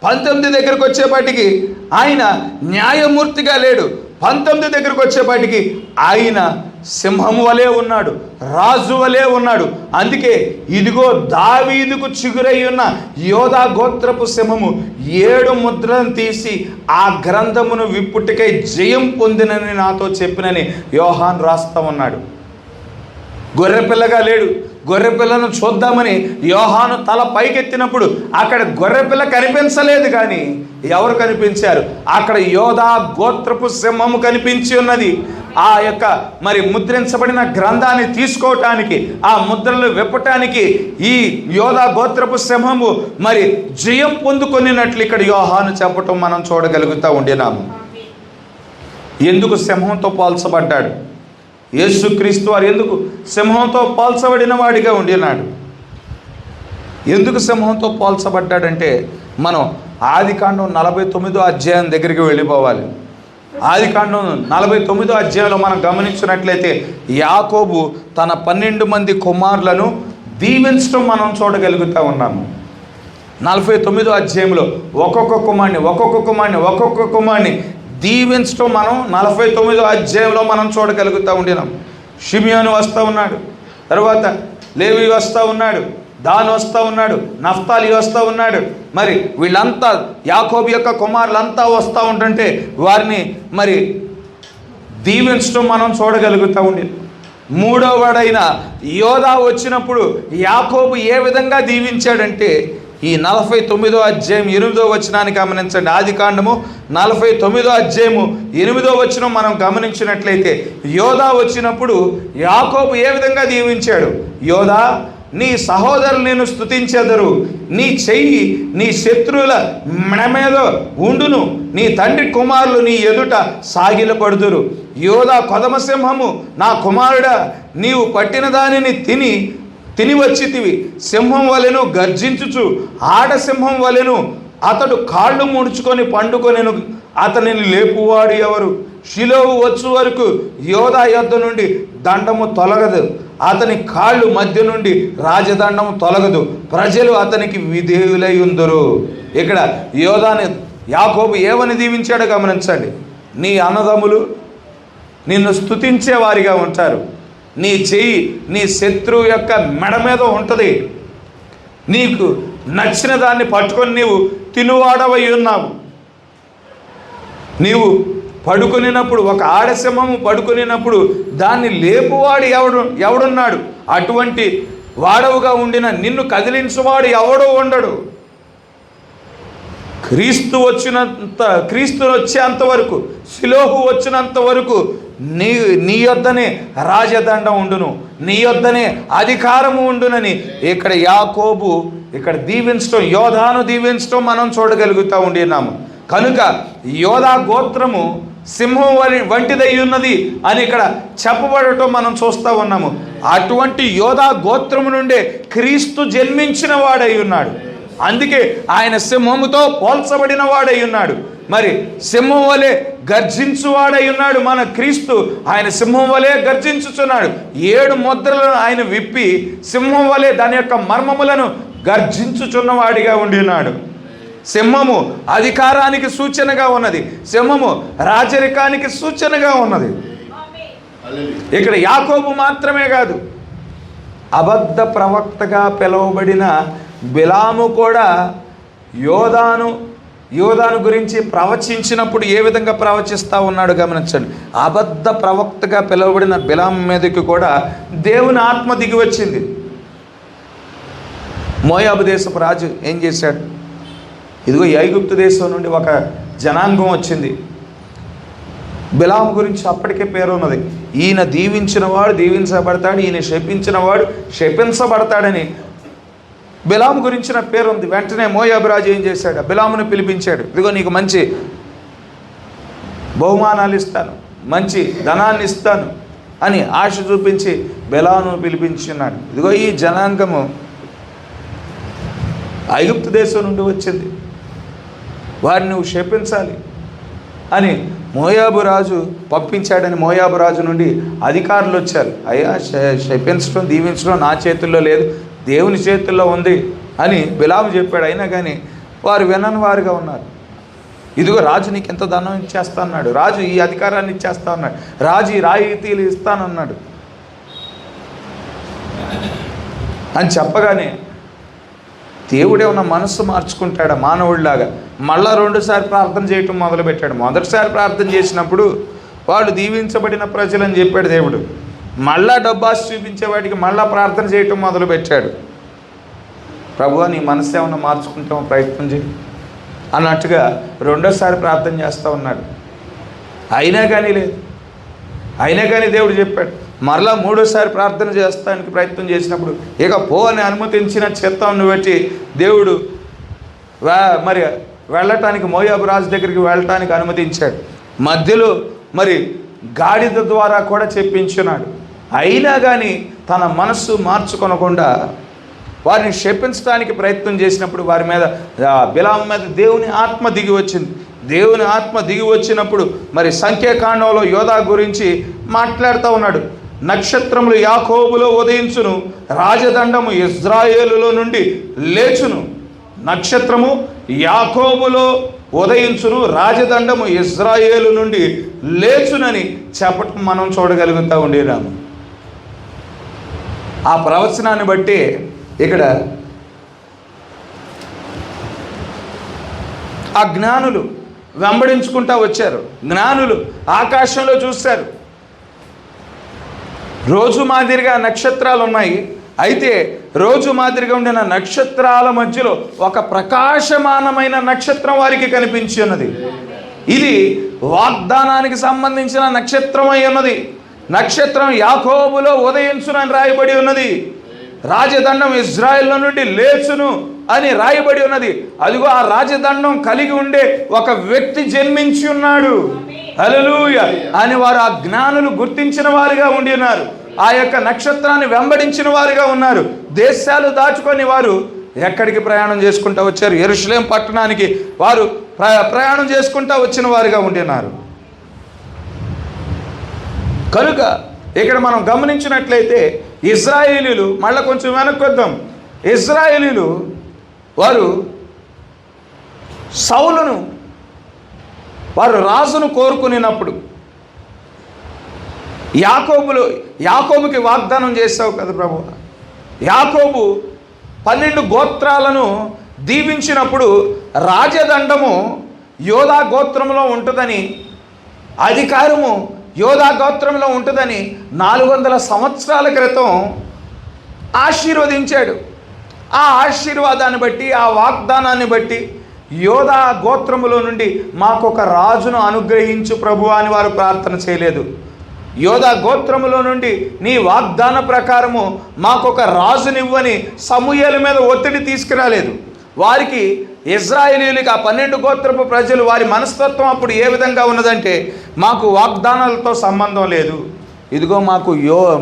19 దగ్గరికి వచ్చేపాటికి ఆయన న్యాయమూర్తిగా లేడు. 19 దగ్గరికి వచ్చేపాటికి ఆయన సింహం వలె ఉన్నాడు, రాజు వలె ఉన్నాడు. అందుకే ఇదిగో దావీదుకు చిగురై ఉన్న యోధా గోత్రపు సింహము 7 ముద్రలను తీసి ఆ గ్రంథమును విప్పుటికై జయం పొందినని నాతో చెప్పినని యోహాన్ రాస్తా ఉన్నాడు. గొర్రెపిల్లగా లేడు. గొర్రెపిల్లను చూద్దామని యోహాను తల పైకెత్తినప్పుడు అక్కడ గొర్రెపిల్ల కనిపించలేదు, కానీ ఎవరు కనిపించారు? అక్కడ యోధా గోత్రపు సింహము కనిపించి ఉన్నది. ఆ యొక్క మరి ముద్రించబడిన గ్రంథాన్ని తీసుకోవటానికి, ఆ ముద్రలు విప్పటానికి ఈ యోధా గోత్రపు సింహము మరి జయం పొందుకొనినట్లు ఇక్కడ యోహాను చెప్పటం మనం చూడగలుగుతూ ఉండినాము. ఎందుకు సింహంతో పోల్చబడ్డాడు? యేసుక్రీస్తు వారు ఎందుకు సింహంతో పోల్చబడిన వాడిగా ఉండినాడు? ఎందుకు సింహంతో పోల్చబడ్డాడంటే మనం ఆదికాండం 49వ అధ్యాయం దగ్గరికి వెళ్ళిపోవాలి. ఆదికాండం 49వ అధ్యాయంలో మనం గమనించినట్లయితే యాకోబు తన 12 మంది కుమారులను దీవించడం మనం చూడగలుగుతూ ఉన్నాము. 49వ అధ్యాయంలో ఒక్కొక్క కుమారుని దీవించడం మనం 49వ అధ్యాయంలో మనం చూడగలుగుతూ ఉండినాం. షిమియోను వస్తూ ఉన్నాడు, తర్వాత లేవి వస్తూ ఉన్నాడు, దాను వస్తూ ఉన్నాడు, నఫ్తాలి వస్తూ ఉన్నాడు. మరి వీళ్ళంతా యాకోబు యొక్క కుమారులంతా వస్తూ ఉంటుంటే వారిని మరి దీవించడం మనం చూడగలుగుతూ ఉండేది. మూడో వాడైన యోధా వచ్చినప్పుడు యాకోబు ఏ విధంగా దీవించాడంటే ఈ 49వ అధ్యాయం 8వ వచనాన్ని గమనించండి. ఆదికాండము 49వ అధ్యాయము 8వ వచనం మనం గమనించినట్లయితే యోధా వచ్చినప్పుడు యాకోబు ఏ విధంగా దీవించాడు. యోధా, నీ సహోదరులు నేను స్తుతించెదరు, నీ చెయ్యి నీ శత్రువుల మెడ మీద ఉండును, నీ తండ్రి కుమారులు నీ ఎదుట సాగిలపడుదురు. యోధా కొదమసింహము, నా కుమారుడా, నీవు పట్టిన దానిని తిని వచ్చితివి. సింహం వలెను గర్జించుచు ఆడసింహం వలెను అతడు కాళ్ళు ముడుచుకొని పండుకొనెను. అతనిని లేపువాడు ఎవరు? షిలోహు వచ్చు వరకు యోధా యొద్ద నుండి దండము తొలగదు, అతని కాళ్ళు మధ్య నుండి రాజదండము తొలగదు, ప్రజలు అతనికి విధేయులై ఉందురు. ఇక్కడ యోధాని యాకోబు ఏమని దీవించాడో గమనించండి. నీ అన్నదమ్ములు నిన్ను స్తుతించే వారిగా ఉంటారు, నీ చెయ్యి నీ శత్రువు యొక్క మెడ మీద ఉంటుంది, నీకు నచ్చిన దాన్ని పట్టుకొని నీవు తినువాడవై ఉన్నావు. నీవు పడుకునినప్పుడు, ఒక ఆడసింహము పడుకునినప్పుడు దాన్ని లేపువాడు ఎవడున్నాడు? అటువంటి వాడవుగా ఉండిన నిన్ను కదిలించువాడు ఎవడో ఉండడు. క్రీస్తు వచ్చేంత వరకు, షిలోహు వచ్చినంత వరకు నీ యొద్దనే రాజదండం ఉండును, నీ యొద్దనే అధికారము ఉండునని ఇక్కడ యాకోబు ఇక్కడ దీవించడం, యోధాను దీవించడం మనం చూడగలుగుతూ ఉండినాము. కనుక యోధా గోత్రము సింహం వంటిదై ఉన్నది అని ఇక్కడ చెప్పబడటం మనం చూస్తూ ఉన్నాము. అటువంటి యోధా గోత్రము నుండే క్రీస్తు జన్మించిన వాడై ఉన్నాడు. అందుకే ఆయన సింహముతో పోల్చబడిన వాడై ఉన్నాడు. మరి సింహం వలె గర్జించువాడై ఉన్నాడు మన క్రీస్తు. ఆయన సింహం వలె గర్జించుచున్నాడు. 7 ముద్రలను ఆయన విప్పి సింహం వలె దాని యొక్క మర్మములను గర్జించుచున్నవాడిగా ఉండి ఉన్నాడు. సింహము అధికారానికి సూచనగా ఉన్నది, సింహము రాజరికానికి సూచనగా ఉన్నది. ఇక్కడ యాకోబు మాత్రమే కాదు, అబద్ధ ప్రవక్తగా పిలువబడిన బిలాము కూడా యోధాను గురించి ప్రవచించినప్పుడు ఏ విధంగా ప్రవచిస్తూ ఉన్నాడు గమనించండి. అబద్ధ ప్రవక్తగా పిలువబడిన బిలాము మీదకి కూడా దేవుని ఆత్మ దిగి వచ్చింది. మోయాబు దేశపు రాజు ఏం చేశాడు? ఇదిగో ఐగుప్తు దేశం నుండి ఒక జనాంగం వచ్చింది. బిలాము గురించి అప్పటికే పేరు ఉన్నది. ఈయన దీవించినవాడు దీవించబడతాడు, ఈయన శపించినవాడు శపించబడతాడని బిలాము గురించిన పేరు ఉంది. వెంటనే మోయాబు రాజు ఏం చేశాడు? బిలామును పిలిపించాడు. ఇదిగో నీకు మంచి బహుమానాలు ఇస్తాను, మంచి ధనాన్ని ఇస్తాను అని ఆశ చూపించి బిలామును పిలిపించున్నాడు. ఇదిగో ఈ జనాంగము ఐగుప్తు దేశం నుండి వచ్చింది, వారిని నువ్వు శపించాలి అని మోయాబు రాజు పంపించాడని మోయాబు రాజు నుండి అధికారులు వచ్చారు. అయ్యా, శపించడం దీవించడం నా చేతుల్లో లేదు, దేవుని చేతుల్లో ఉంది అని బిలాము చెప్పాడు. అయినా కానీ వారు వినని వారుగా ఉన్నారు. ఇదిగో రాజు నీకు ఎంత ధనం ఇచ్చేస్తా అన్నాడు, రాజు ఈ అధికారాన్ని ఇచ్చేస్తా అన్నాడు, రాజు ఈ రాయితీలు ఇస్తానన్నాడు అని చెప్పగానే దేవుడే ఉన్న మనస్సు మార్చుకుంటాడు మానవుడిలాగా. మళ్ళా 2సారి ప్రార్థన చేయటం మొదలుపెట్టాడు. మొదటిసారి ప్రార్థన చేసినప్పుడు వాళ్ళు దీవించబడిన ప్రజలని చెప్పాడు దేవుడు. మళ్ళా డబ్బాస్ చూపించేవాడికి మళ్ళా ప్రార్థన చేయటం మొదలుపెట్టాడు. ప్రభువా, నీ మనసు ఏమన్నా మార్చుకుంటామో ప్రయత్నం చేయి అన్నట్టుగా 2సారి ప్రార్థన చేస్తూ ఉన్నాడు. అయినా కానీ లేదు. అయినా కానీ దేవుడు చెప్పాడు. మరలా 3సారి ప్రార్థన చేస్తానికి ప్రయత్నం చేసినప్పుడు ఇక పో అని అనుమతించిన చిత్తాన్ని బట్టి దేవుడు మరి వెళ్ళటానికి మోయాబు రాజు దగ్గరికి వెళ్ళటానికి అనుమతించాడు. మధ్యలో మరి గాడిద ద్వారా కూడా చెప్పించున్నాడు. అయినా కానీ తన మనస్సు మార్చుకొనకుండా వారిని శపించడానికి ప్రయత్నం చేసినప్పుడు వారి మీద, బిలాము మీద దేవుని ఆత్మ దిగి వచ్చింది. దేవుని ఆత్మ దిగి వచ్చినప్పుడు మరి సంఖ్యాకాండంలో యోధా గురించి మాట్లాడుతూ ఉన్నాడు. నక్షత్రములు యాకోబులో ఉదయించును, రాజదండము ఇజ్రాయేలులో నుండి లేచును. నక్షత్రము యాకోబులో ఉదయించును, రాజదండము ఇజ్రాయేలు నుండి లేచునని చెప్పటం మనం చూడగలుగుతూ ఉండేరాము. ఆ ప్రవచనాన్ని బట్టి ఇక్కడ ఆ జ్ఞానులు వెంబడించుకుంటూ వచ్చారు. జ్ఞానులు ఆకాశంలో చూశారు. రోజు మాదిరిగా నక్షత్రాలు ఉన్నాయి. అయితే రోజు మాదిరిగా ఉండిన నక్షత్రాల మధ్యలో ఒక ప్రకాశమానమైన నక్షత్రం వారికి కనిపించి ఉన్నది. ఇది వాగ్దానానికి సంబంధించిన నక్షత్రం అయి ఉన్నది. నక్షత్రం యాకోబులో ఉదయించునని రాయబడి ఉన్నది. రాజదండం ఇజ్రాయెల్ నుండి లేచును అని రాయబడి ఉన్నది. అదిగో ఆ రాజదండం కలిగి ఉండే ఒక వ్యక్తి జన్మించి ఉన్నాడు. హల్లెలూయా అని వారు ఆ జ్ఞానులు గుర్తించిన వారుగా ఉండి ఉన్నారు. ఆ యొక్క నక్షత్రాన్ని వెంబడించిన వారుగా ఉన్నారు. దేశాలు దాచుకొని వారు ఎక్కడికి ప్రయాణం చేసుకుంటూ వచ్చారు? యెరూషలేం పట్టణానికి వారు ప్రయాణం చేసుకుంటూ వచ్చిన వారుగా ఉండినారు. కనుక ఇక్కడ మనం గమనించినట్లయితే ఇశ్రాయేలీయులు, మళ్ళీ కొంచెం వెనక్కి వద్దాం. ఇశ్రాయేలీయులు వారు సౌలును వారు రాజును కోరుకునేటప్పుడు యాకోబుకి వాగ్దానం చేస్తావు కదా ప్రభు. యాకోబు 12 గోత్రాలను దీవించినప్పుడు రాజదండము యోధా గోత్రంలో ఉంటుందని, అధికారము యోధా గోత్రంలో ఉంటుందని 400 సంవత్సరాల క్రితం ఆశీర్వదించాడు. ఆ ఆశీర్వాదాన్ని బట్టి, ఆ వాగ్దానాన్ని బట్టి యోధా గోత్రములో నుండి మాకొక రాజును అనుగ్రహించు ప్రభు అని వారు ప్రార్థన చేయలేదు. యోధా గోత్రములో నుండి నీ వాగ్దాన ప్రకారము మాకొక రాజునివ్వని సమూయేలు మీద ఒత్తిడి తీసుకురాలేదు. వారికి ఇశ్రాయేలీయులకి ఆ 12 గోత్రపు ప్రజలు వారి మనస్తత్వం అప్పుడు ఏ విధంగా ఉన్నదంటే, మాకు వాగ్దానాలతో సంబంధం లేదు, ఇదిగో మాకు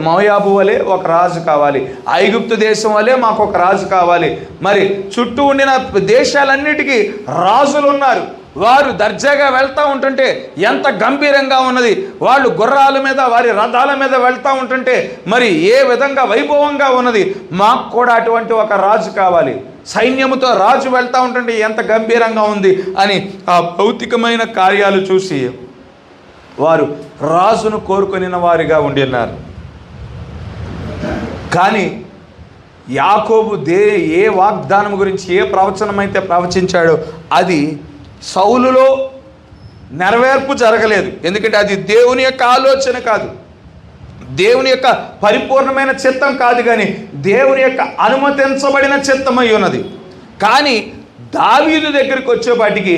మోయాబు వలె ఒక రాజు కావాలి, ఐగుప్తు దేశం వలె మాకు ఒక రాజు కావాలి. మరి చుట్టూ ఉండిన దేశాలన్నిటికీ రాజులు ఉన్నారు. వారు దర్జాగా వెళ్తూ ఉంటుంటే ఎంత గంభీరంగా ఉన్నది. వాళ్ళు గుర్రాల మీద, వారి రథాల మీద వెళ్తూ ఉంటుంటే మరి ఏ విధంగా వైభవంగా ఉన్నది. మాకు కూడా అటువంటి ఒక రాజు కావాలి. సైన్యముతో రాజు వెళ్తూ ఉంటుంటే ఎంత గంభీరంగా ఉంది అని ఆ భౌతికమైన కార్యాలు చూసి వారు రాజును కోరుకొనిన వారిగా ఉండి ఉన్నారు. కానీ యాకోబు ఏ వాగ్దానం గురించి ఏ ప్రవచనం అయితే ప్రవచించాడో అది సౌలులో నెరవేర్పు జరగలేదు. ఎందుకంటే అది దేవుని యొక్క ఆలోచన కాదు, దేవుని యొక్క పరిపూర్ణమైన చిత్తం కాదు, కానీ దేవుని యొక్క అనుమతించబడిన చిత్తమై ఉన్నది. కానీ దావీదు దగ్గరికి వచ్చేపాటికి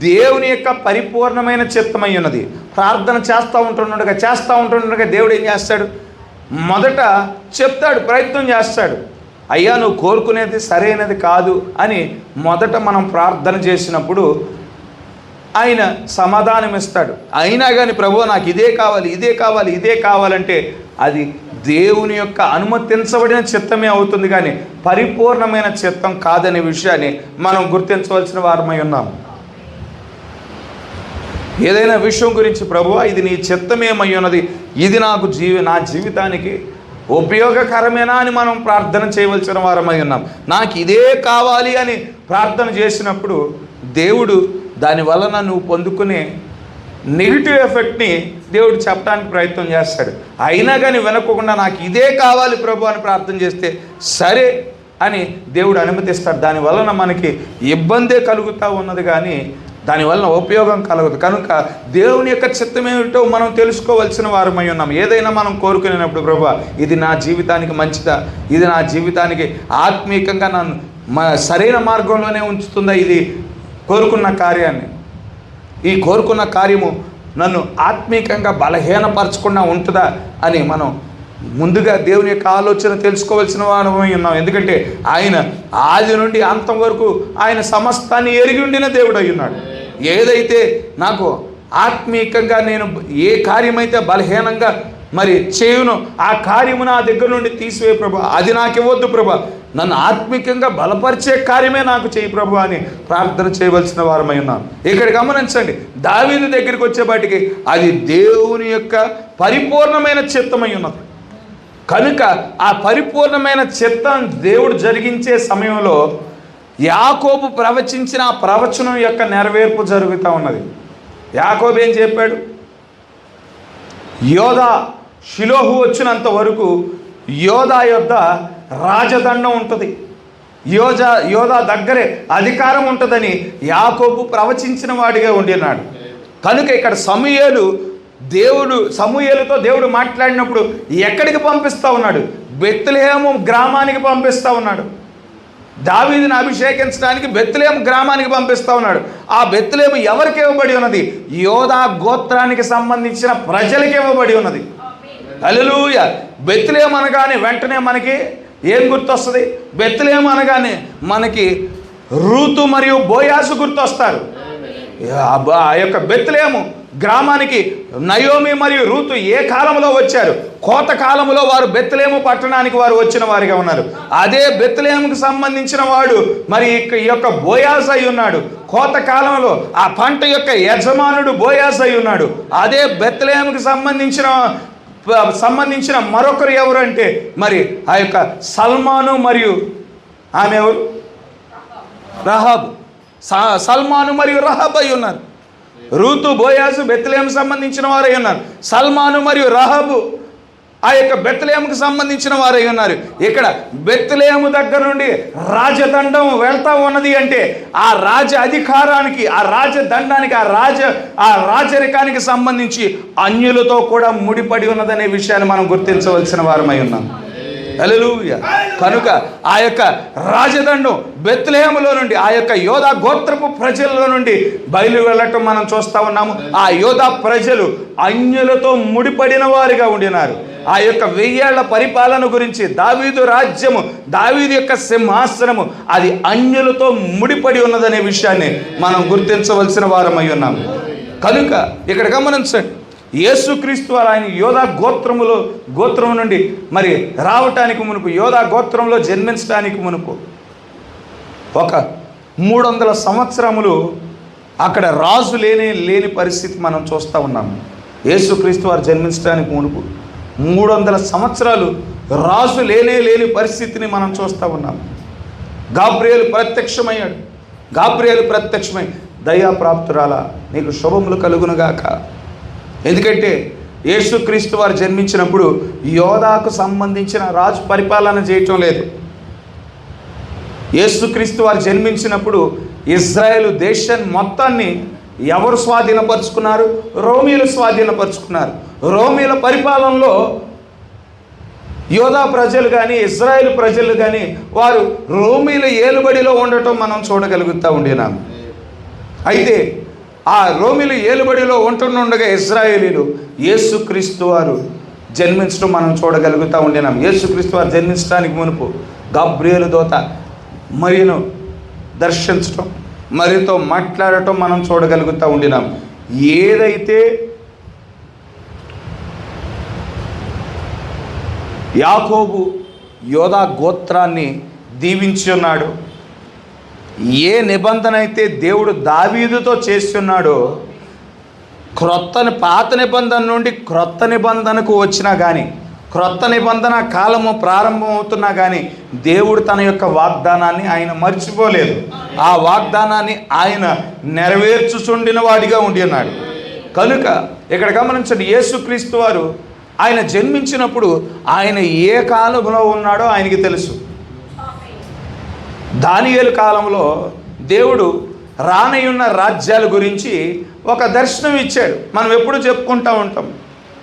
దేవుని యొక్క పరిపూర్ణమైన చిత్తమై ఉన్నది. ప్రార్థన చేస్తూ ఉంటుండగా దేవుడు ఏం చేస్తాడు? మొదట చెప్తాడు, ప్రయత్నం చేస్తాడు. అయ్యా నువ్వు కోరుకునేది సరైనది కాదు అని మొదట మనం ప్రార్థన చేసినప్పుడు ఆయన సమాధానం ఇస్తాడు. అయినా కానీ ప్రభువా నాకు ఇదే కావాలంటే అది దేవుని యొక్క అనుమతించబడిన చిత్తమే అవుతుంది, కానీ పరిపూర్ణమైన చిత్తం కాదనే విషయాన్ని మనం గుర్తించవలసిన వారమై ఉన్నాం. ఏదైనా విషయం గురించి ప్రభువా ఇది నీ చిత్తమేమై ఉన్నది, ఇది నాకు నా జీవితానికి ఉపయోగకరమేనా అని మనం ప్రార్థన చేయవలసిన వారమై ఉన్నాం. నాకు ఇదే కావాలి అని ప్రార్థన చేసినప్పుడు దేవుడు దాని వలన నువ్వు పొందుకునే నెగిటివ్ ఎఫెక్ట్ని దేవుడు చెప్పడానికి ప్రయత్నం చేస్తాడు. అయినా కానీ వినకుండా నాకు ఇదే కావాలి ప్రభు అని ప్రార్థన చేస్తే సరే అని దేవుడు అనుమతిస్తాడు. దాని వలన మనకి ఇబ్బందే కలుగుతూ ఉన్నది, కానీ దానివల్ల ఉపయోగం కలగదు. కనుక దేవుని యొక్క చిత్తం ఏమిటో మనం తెలుసుకోవాల్సిన వారమై ఉన్నాం. ఏదైనా మనం కోరుకునేటప్పుడు ప్రభువా ఇది నా జీవితానికి మంచిదా, ఇది నా జీవితానికి ఆత్మీయంగా నన్ను సరైన మార్గంలోనే ఉంచుతుందా, ఇది కోరుకున్న కార్యాన్ని, ఈ కోరుకున్న కార్యము నన్ను ఆత్మీయంగా బలహీనపరచకుండా ఉంటుందా అని మనం ముందుగా దేవుని యొక్క ఆలోచన తెలుసుకోవాల్సిన వారమై ఉన్నాం. ఎందుకంటే ఆయన ఆది నుండి అంతం వరకు ఆయన సమస్తాన్ని ఎరిగి ఉండిన దేవుడు అయి ఉన్నాడు. ఏదైతే నాకు ఆత్మీయంగా నేను ఏ కార్యమైతే బలహీనంగా మరి చేయును ఆ కార్యము నా దగ్గర నుండి తీసివే ప్రభు, అది నాకు ఇవ్వద్దు ప్రభు, నన్ను ఆత్మీయంగా బలపరిచే కార్యమే నాకు చేయి ప్రభు అని ప్రార్థన చేయవలసిన వారమై ఉన్నాం. ఇక్కడ గమనించండి, దావీదు దగ్గరికి వచ్చేపాటికి అది దేవుని యొక్క పరిపూర్ణమైన చిత్తమై ఉన్నది. కనుక ఆ పరిపూర్ణమైన చిత్తం దేవుడు జరిగించే సమయంలో యాకోబు ప్రవచించిన ఆ ప్రవచనం యొక్క నెరవేర్పు జరుగుతూ ఉన్నది. యాకోబు ఏం చెప్పాడు? యోధా షిలోహు వచ్చినంత వరకు యోధా యొద్ద రాజదండం ఉంటుంది. యోధా దగ్గరే అధికారం ఉంటుందని యాకోబు ప్రవచించిన వాడిగా ఉండినాడు. కనుక ఇక్కడ సమూయేలుతో దేవుడు మాట్లాడినప్పుడు ఎక్కడికి పంపిస్తూ ఉన్నాడు? బెత్లెహేము గ్రామానికి పంపిస్తూ ఉన్నాడు. దావీదుని అభిషేకించడానికి బెత్లెహేము గ్రామానికి పంపిస్తూ ఉన్నాడు. ఆ బెత్లెహేము ఎవరికి ఇవ్వబడి ఉన్నది? యోధా గోత్రానికి సంబంధించిన ప్రజలకి ఇవ్వబడి ఉన్నది. హల్లెలూయా. బెత్లెహేము అనగానే వెంటనే మనకి ఏం గుర్తొస్తుంది? బెత్లెహేము అనగానే మనకి రూతు మరియు బోయాసు గుర్తొస్తారు. ఆ యొక్క బెత్లెహేము గ్రామానికి నయోమి మరియు రూతు ఏ కాలంలో వచ్చారు? కోత కాలంలో వారు బెత్లెహేము పట్టణానికి వారు వచ్చిన వారిగా ఉన్నారు. అదే బెత్లెహేముకు సంబంధించిన వాడు మరి ఈ యొక్క బోయాస్ అయి ఉన్నాడు. కోత కాలంలో ఆ పంట యొక్క యజమానుడు బోయాస్ అయి ఉన్నాడు. అదే బెత్లెహేముకు సంబంధించిన మరొకరు ఎవరు అంటే మరి ఆ యొక్క సల్మాను మరియు ఆమె ఎవరు? రహాబ్. సల్మాను మరియు రహాబ్ అయి ఉన్నారు. రూతు బోయాసు బెత్లెహేము సంబంధించిన వారై ఉన్నారు. సల్మాను మరియు రహాబు ఆ యొక్క బెత్లెహేముకు సంబంధించిన వారై ఉన్నారు. ఇక్కడ బెత్లెహేము దగ్గర నుండి రాజదండం వెళ్తా ఉన్నది అంటే ఆ రాజ అధికారానికి, ఆ రాజదండానికి, ఆ రాజరికానికి సంబంధించి అన్యులతో కూడా ముడిపడి ఉన్నదనే విషయాన్ని మనం గుర్తించవలసిన వారమై ఉన్నాం. హల్లెలూయా. కనుక ఆ యొక్క రాజదండం బెత్లెహేములో నుండి, ఆ యొక్క యోధా గోత్రపు ప్రజల్లో నుండి బయలు వెళ్ళటం మనం చూస్తూ ఉన్నాము. ఆ యోధా ప్రజలు అన్యులతో ముడిపడిన వారిగా ఉండినారు. ఆ యొక్క 1000 ఏళ్ల పరిపాలన గురించి దావీదు రాజ్యము, దావీదు యొక్క సింహాసనము అది అన్యులతో ముడిపడి ఉన్నదనే విషయాన్ని మనం గుర్తించవలసిన వారమై ఉన్నాము. కనుక ఇక్కడ గమనించండి, యేసుక్రీస్తు వారు ఆయన యోధా గోత్రము నుండి మరి రావటానికి మునుపు, యోధా గోత్రంలో జన్మించడానికి మునుపు ఒక 300 సంవత్సరములు అక్కడ రాజు లేని పరిస్థితి మనం చూస్తూ ఉన్నాము. యేసుక్రీస్తు వారు జన్మించడానికి మునుపు 300 సంవత్సరాలు రాజు లేని పరిస్థితిని మనం చూస్తూ ఉన్నాము. గాబ్రియేలు ప్రత్యక్షమై దయాప్రాప్తురాలా నీకు శుభములు కలుగునుగాక. ఎందుకంటే యేసుక్రీస్తు వారు జన్మించినప్పుడు యోధాకు సంబంధించిన రాజు పరిపాలన చేయటం లేదు. యేసుక్రీస్తు వారు జన్మించినప్పుడు ఇజ్రాయేలు దేశాన్ని మొత్తాన్ని ఎవరు స్వాధీనపరుచుకున్నారు? రోమీలు స్వాధీనపరుచుకున్నారు. రోమీల పరిపాలనలో యోధా ప్రజలు కానీ ఇజ్రాయేల్ ప్రజలు కానీ వారు రోమీల ఏలుబడిలో ఉండటం మనం చూడగలుగుతూ ఉండినాము. అయితే ఆ రోమీల ఏలుబడిలో ఉంటుండగా ఇజ్రాయేలీలు యేసుక్రీస్తు వారు జన్మించడం మనం చూడగలుగుతూ ఉండినాం. యేసుక్రీస్తు వారు జన్మించడానికి మునుపు గాబ్రియేలు దూత మరియను దర్శించటం, మరియతో మాట్లాడటం మనం చూడగలుగుతూ ఉండినాం. ఏదైతే యాకోబు యోధా గోత్రాన్ని దీవించి ఉన్నాడు, ఏ నిబంధన అయితే దేవుడు దావీదుతో చేస్తున్నాడో, పాత నిబంధన నుండి క్రొత్త నిబంధనకు వచ్చినా కానీ, క్రొత్త నిబంధన కాలము ప్రారంభం అవుతున్నా కానీ దేవుడు తన యొక్క వాగ్దానాన్ని ఆయన మర్చిపోలేదు. ఆ వాగ్దానాన్ని ఆయన నెరవేర్చుచుండిన వాడిగా ఉండి ఉన్నాడు. కనుక ఇక్కడ గమనించండి, యేసుక్రీస్తు వారు ఆయన జన్మించినప్పుడు ఆయన ఏ కాలంలో ఉన్నాడో ఆయనకి తెలుసు. దానియేలు కాలంలో దేవుడు రానయ్యున్న రాజ్యాల గురించి ఒక దర్శనం ఇచ్చాడు. మనం ఎప్పుడు చెప్పుకుంటూ ఉంటాం.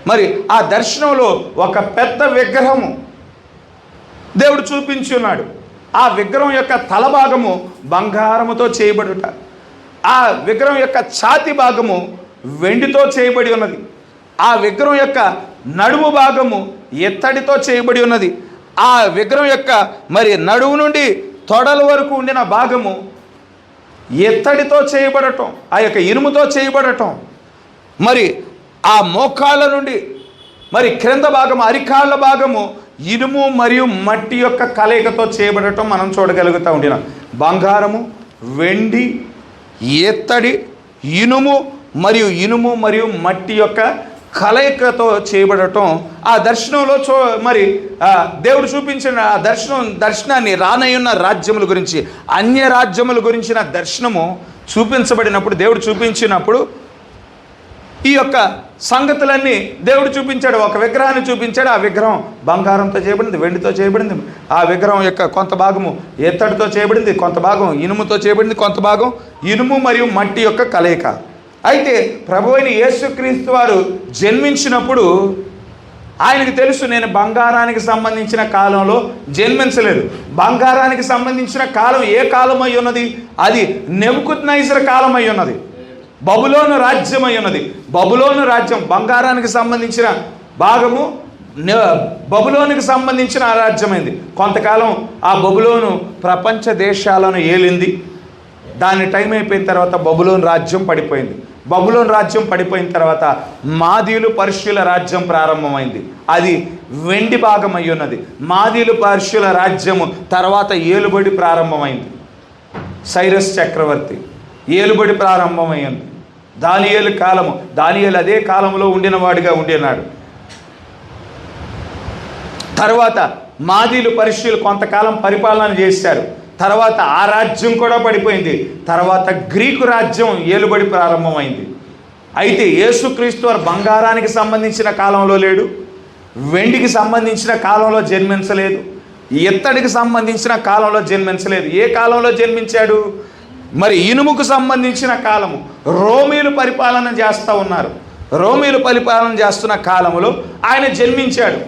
మరి ఆ దర్శనంలో ఒక పెద్ద విగ్రహము దేవుడు చూపించి ఉన్నాడు. ఆ విగ్రహం యొక్క తల భాగము బంగారముతో చేయబడుట, ఆ విగ్రహం యొక్క ఛాతి భాగము వెండితో చేయబడి ఉన్నది, ఆ విగ్రహం యొక్క నడుము భాగము ఎత్తడితో చేయబడి ఉన్నది, ఆ విగ్రహం యొక్క మరి నడుము నుండి తొడల వరకు ఉండిన భాగము ఎత్తడితో చేయబడటం, ఆ యొక్క ఇనుముతో చేయబడటం, మరి ఆ మోకాళ్ళ నుండి మరి క్రింద భాగము అరికాళ్ళ భాగము ఇనుము మరియు మట్టి యొక్క కలయికతో చేయబడటం మనం చూడగలుగుతూ ఉండినాం. బంగారము, వెండి, ఎత్తడి, ఇనుము మరియు మట్టి యొక్క కలయికతో చేయబడటం ఆ దర్శనంలో మరి దేవుడు చూపించిన ఆ దర్శనాన్ని రానయ్యున్న రాజ్యముల గురించి, అన్య రాజ్యముల గురించిన దర్శనము చూపించబడినప్పుడు, దేవుడు చూపించినప్పుడు ఈ యొక్క సంగతులన్నీ దేవుడు చూపించాడు. ఒక విగ్రహాన్ని చూపించాడు. ఆ విగ్రహం బంగారంతో చేయబడింది, వెండితో చేయబడింది. ఆ విగ్రహం యొక్క కొంత భాగము ఎత్తడితో చేయబడింది, కొంత భాగం ఇనుముతో చేయబడింది, కొంత భాగం ఇనుము మరియు మట్టి యొక్క కలయిక. అయితే ప్రభువైన యేసుక్రీస్తు వారు జన్మించినప్పుడు ఆయనకు తెలుసు, నేను బంగారానికి సంబంధించిన కాలంలో జన్మించలేదు. బంగారానికి సంబంధించిన కాలం ఏ కాలం అయి ఉన్నది? అది నెబుకద్నెజర్ కాలం అయి ఉన్నది, బబులోను రాజ్యం అయి ఉన్నది. బబులోను రాజ్యం బంగారానికి సంబంధించిన భాగము బబులోనికి సంబంధించిన రాజ్యమైంది. కొంతకాలం ఆ బబులోను ప్రపంచ దేశాలను ఏలింది. దాని టైం అయిపోయిన తర్వాత బబులోను రాజ్యం పడిపోయింది. బబులోను రాజ్యం పడిపోయిన తర్వాత మాదీలు పర్షియుల రాజ్యం ప్రారంభమైంది. అది వెండి భాగం అయి ఉన్నది. మాదీలు పర్షియుల రాజ్యము తర్వాత ఏలుబడి ప్రారంభమైంది. సైరస్ చక్రవర్తి ఏలుబడి ప్రారంభమైంది. దానియేలు కాలము, దానియేలు అదే కాలంలో ఉండినవాడిగా ఉండినాడు. తర్వాత మాదీలు పర్షియులు కొంతకాలం పరిపాలన చేశారు. తర్వాత ఆ రాజ్యం కూడా పడిపోయింది. తర్వాత గ్రీకు రాజ్యం ఏలుబడి ప్రారంభమైంది. అయితే యేసుక్రీస్తు వారు బంగారానికి సంబంధించిన కాలంలో లేడు, వెండికి సంబంధించిన కాలంలో జన్మించలేదు, ఇత్తడికి సంబంధించిన కాలంలో జన్మించలేదు. ఏ కాలంలో జన్మించాడు? మరి ఇనుముకు సంబంధించిన కాలము. రోమీలు పరిపాలన చేస్తూ ఉన్నారు. రోమీలు పరిపాలన చేస్తున్న కాలంలో ఆయన జన్మించాడు.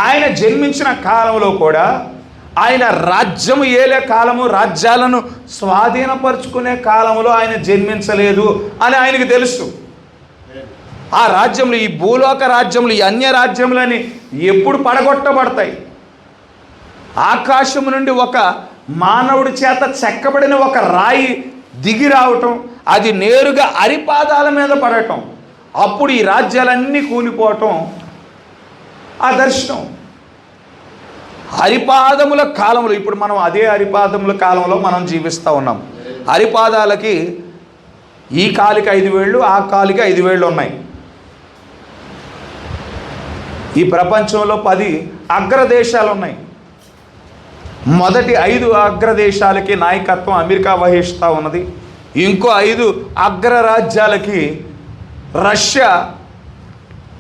ఆయన జన్మించిన కాలంలో కూడా ఆయన రాజ్యము ఏలే కాలము, రాజ్యాలను స్వాధీనపరుచుకునే కాలంలో ఆయన జన్మించలేదు అని ఆయనకు తెలుసు. ఆ రాజ్యములు, ఈ భూలోక రాజ్యములు, ఈ అన్య రాజ్యములని ఎప్పుడు పడగొట్టబడతాయి? ఆకాశము నుండి ఒక మానవుడి చేత చెక్కబడిన ఒక రాయి దిగి రావటం, అది నేరుగా అరిపాదాల మీద పడటం, అప్పుడు ఈ రాజ్యాలన్నీ కూలిపోవటం ఆ దర్శనం. హరిపాదముల కాలంలో, ఇప్పుడు మనం అదే హరిపాదముల కాలంలో మనం జీవిస్తూ ఉన్నాం. హరిపాదాలకి ఈ కాలికి 5 వేళ్ళు, ఆ కాలికి 5 వేళ్ళు ఉన్నాయి. ఈ ప్రపంచంలో 10 అగ్రదేశాలు ఉన్నాయి. మొదటి 5 అగ్రదేశాలకి నాయకత్వం అమెరికా వహిస్తూ ఉన్నది. ఇంకో 5 అగ్రరాజ్యాలకి రష్యా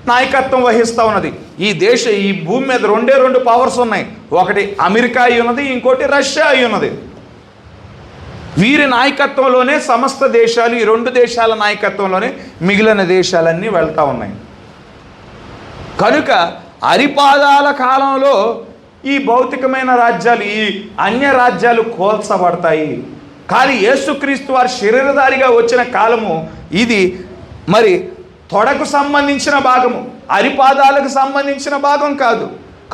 నాయకత్వం వహిస్తూ ఉన్నది. ఈ భూమి మీద 2 పవర్స్ ఉన్నాయి. ఒకటి అమెరికా అయి ఉన్నది, ఇంకోటి రష్యా అయి ఉన్నది. వీరి నాయకత్వంలోనే సమస్త దేశాలు, ఈ 2 దేశాల నాయకత్వంలోనే మిగిలిన దేశాలన్నీ వెళ్తూ ఉన్నాయి. కనుక అరిపాదాల కాలంలో ఈ భౌతికమైన రాజ్యాలు, ఈ అన్య రాజ్యాలు కోల్చబడతాయి. కానీ యేసుక్రీస్తు వారి శరీరధారిగా వచ్చిన కాలము ఇది మరి తొడకు సంబంధించిన భాగము, అరిపాదాలకు సంబంధించిన భాగం కాదు.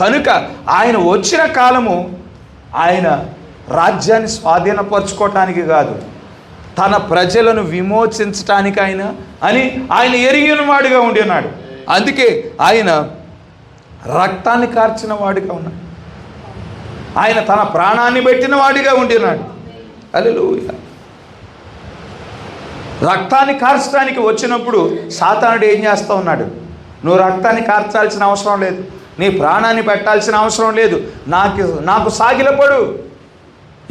కనుక ఆయన వచ్చిన కాలము ఆయన రాజ్యాన్ని స్వాధీనపరచుకోవటానికి కాదు, తన ప్రజలను విమోచించటానికి ఆయన ఎరిగిన వాడిగా ఉండినాడు. అందుకే ఆయన రక్తాన్ని కార్చిన వాడిగా ఉన్నాడు. ఆయన తన ప్రాణాన్ని పెట్టిన వాడిగా ఉండినాడు. హల్లెలూయా. రక్తాన్ని కార్చడానికి వచ్చినప్పుడు సాతానుడు ఏం చేస్తూ ఉన్నాడు? నువ్వు రక్తాన్ని కార్చాల్సిన అవసరం లేదు, నీ ప్రాణాన్ని పెట్టాల్సిన అవసరం లేదు, నాకు సాగిలపడు,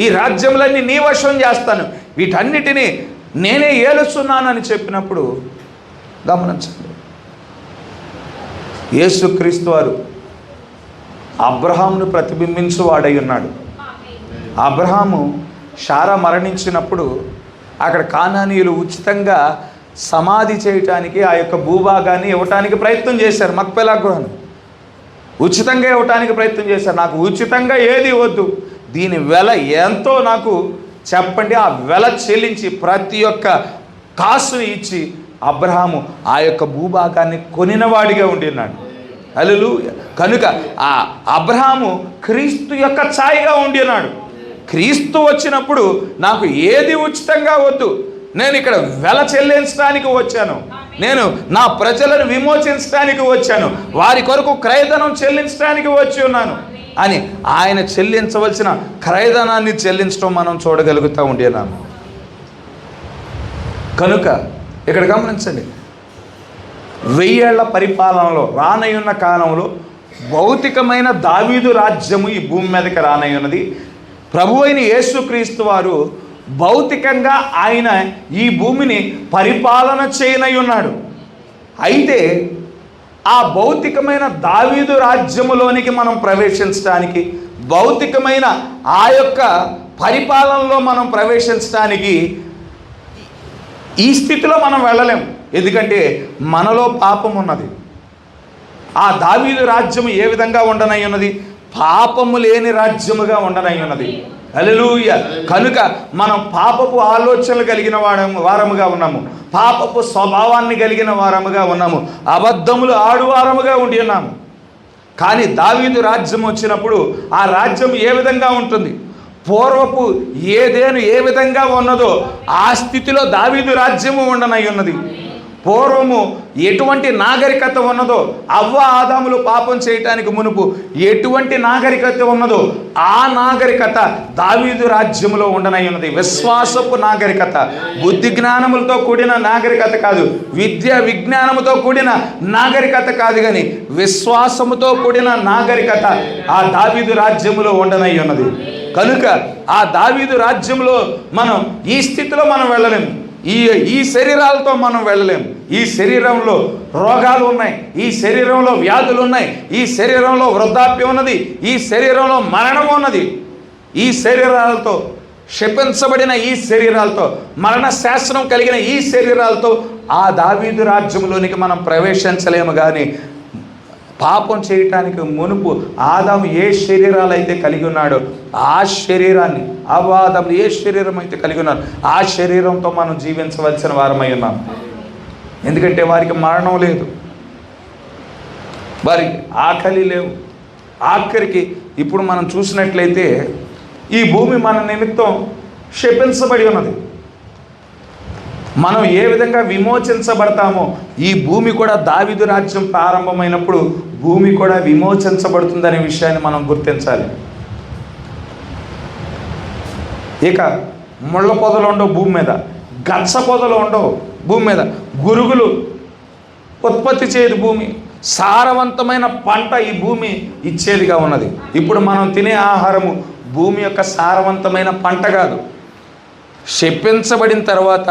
ఈ రాజ్యములన్నీ నీ వశం చేస్తాను, వీటన్నిటినీ నేనే ఏలుస్తున్నానని చెప్పినప్పుడు గమనించండి, యేసుక్రీస్తు వారు అబ్రహామును ప్రతిబింబించు వాడై ఉన్నాడు. అబ్రహాము శారా మరణించినప్పుడు అక్కడ కానానీయులు ఉచితంగా సమాధి చేయటానికి ఆ యొక్క భూభాగాన్ని ఇవ్వటానికి ప్రయత్నం చేశారు. మక్పెలా గృహాన్ని ఉచితంగా ఇవ్వటానికి ప్రయత్నం చేశారు. నాకు ఉచితంగా ఏది వద్దు, దీని వెల ఎంతో నాకు చెప్పండి, ఆ వెల చెల్లించి ప్రతి ఒక్క కాసుని ఇచ్చి అబ్రహాము ఆ యొక్క భూభాగాన్ని కొనినవాడిగా ఉండినాడు. హల్లెలూయా. కనుక ఆ అబ్రహాము క్రీస్తు యొక్క ఛాయగా ఉండినాడు. క్రీస్తు వచ్చినప్పుడు నాకు ఏది ఉచితంగా వద్దు, నేను ఇక్కడ వెల చెల్లించడానికి వచ్చాను, నేను నా ప్రజలను విమోచించడానికి వచ్చాను, వారి కొరకు క్రయధనం చెల్లించడానికి వచ్చి ఉన్నాను అని ఆయన చెల్లించవలసిన క్రయధనాన్ని చెల్లించడం మనం చూడగలుగుతూ ఉండేనాము. కనుక ఇక్కడ గమనించండి, 1000 ఏళ్ల పరిపాలనలో రానయ్యున్న కాలంలో భౌతికమైన దావీదు రాజ్యము ఈ భూమి మీదకి రానయ్యున్నది. ప్రభువైన యేసుక్రీస్తు వారు భౌతికంగా ఆయన ఈ భూమిని పరిపాలన చేయనై ఉన్నాడు. అయితే ఆ భౌతికమైన దావీదు రాజ్యములోనికి మనం ప్రవేశించడానికి, భౌతికమైన ఆ యొక్క పరిపాలనలో మనం ప్రవేశించడానికి ఈ స్థితిలో మనం వెళ్ళలేం. ఎందుకంటే మనలో పాపం ఉన్నది. ఆ దావీదు రాజ్యము ఏ విధంగా ఉండనై ఉన్నది? పాపము లేని రాజ్యముగా ఉండనై ఉన్నది. హల్లెలూయా. కనుక మనం పాపపు ఆలోచనలు కలిగిన వారముగా ఉన్నాము, పాపపు స్వభావాన్ని కలిగిన వారముగా ఉన్నాము, అబద్ధములు ఆడువారముగా ఉండి ఉన్నాము. కానీ దావీదు రాజ్యం వచ్చినప్పుడు ఆ రాజ్యం ఏ విధంగా ఉంటుంది? పూర్వపు ఏదేను ఏ విధంగా ఉన్నదో ఆ స్థితిలో దావీదు రాజ్యము ఉండనై ఉన్నది. పూర్వము ఎటువంటి నాగరికత ఉన్నదో, అవ్వ ఆదాములు పాపం చేయటానికి మునుపు ఎటువంటి నాగరికత ఉన్నదో ఆ నాగరికత దావీదు రాజ్యములో ఉండనై ఉన్నది. విశ్వాసపు నాగరికత, బుద్ధి జ్ఞానములతో కూడిన నాగరికత కాదు, విద్య విజ్ఞానముతో కూడిన నాగరికత కాదు, కానీ విశ్వాసముతో కూడిన నాగరికత ఆ దావీదు రాజ్యములో ఉండనై ఉన్నది. కనుక ఆ దావీదు రాజ్యంలో మనం ఈ స్థితిలో మనం వెళ్ళలేము. ఈ శరీరాలతో మనం వెళ్ళలేము. ఈ శరీరంలో రోగాలు ఉన్నాయి, ఈ శరీరంలో వ్యాధులు ఉన్నాయి, ఈ శరీరంలో వృద్ధాప్యం ఉన్నది, ఈ శరీరంలో మరణం ఉన్నది. ఈ శరీరాలతో, శపించబడిన ఈ శరీరాలతో, మరణ శాసనం కలిగిన ఈ శరీరాలతో ఆ దావీదు రాజ్యంలోనికి మనం ప్రవేశించలేము. కానీ పాపం చేయటానికి మునుపు ఆదాము ఏ శరీరాలు అయితే కలిగి ఉన్నాడో ఆ శరీరాన్ని, ఆదాము ఏ శరీరం అయితే కలిగి ఉన్నాడో ఆ శరీరంతో మనం జీవించవలసిన వారమై ఉన్నాం. ఎందుకంటే వారికి మరణం లేదు, వారికి ఆకలి లేవు. ఆఖరికి ఇప్పుడు మనం చూసినట్లయితే ఈ భూమి మన నిమిత్తం శపించబడి ఉన్నది. మనం ఏ విధంగా విమోచించబడతామో ఈ భూమి కూడా దావీదు రాజ్యం ప్రారంభమైనప్పుడు భూమి కూడా విమోచించబడుతుందనే విషయాన్ని మనం గుర్తించాలి. ఇక ముళ్ళ పొదలు ఉండవు భూమి మీద, గచ్చ పొదలు ఉండవు భూమి మీద, గురుగులు ఉత్పత్తి చేయదు భూమి, సారవంతమైన పంట ఈ భూమి ఇచ్చేదిగా ఉన్నది. ఇప్పుడు మనం తినే ఆహారము భూమి యొక్క సారవంతమైన పంట కాదు. శపించబడిన తర్వాత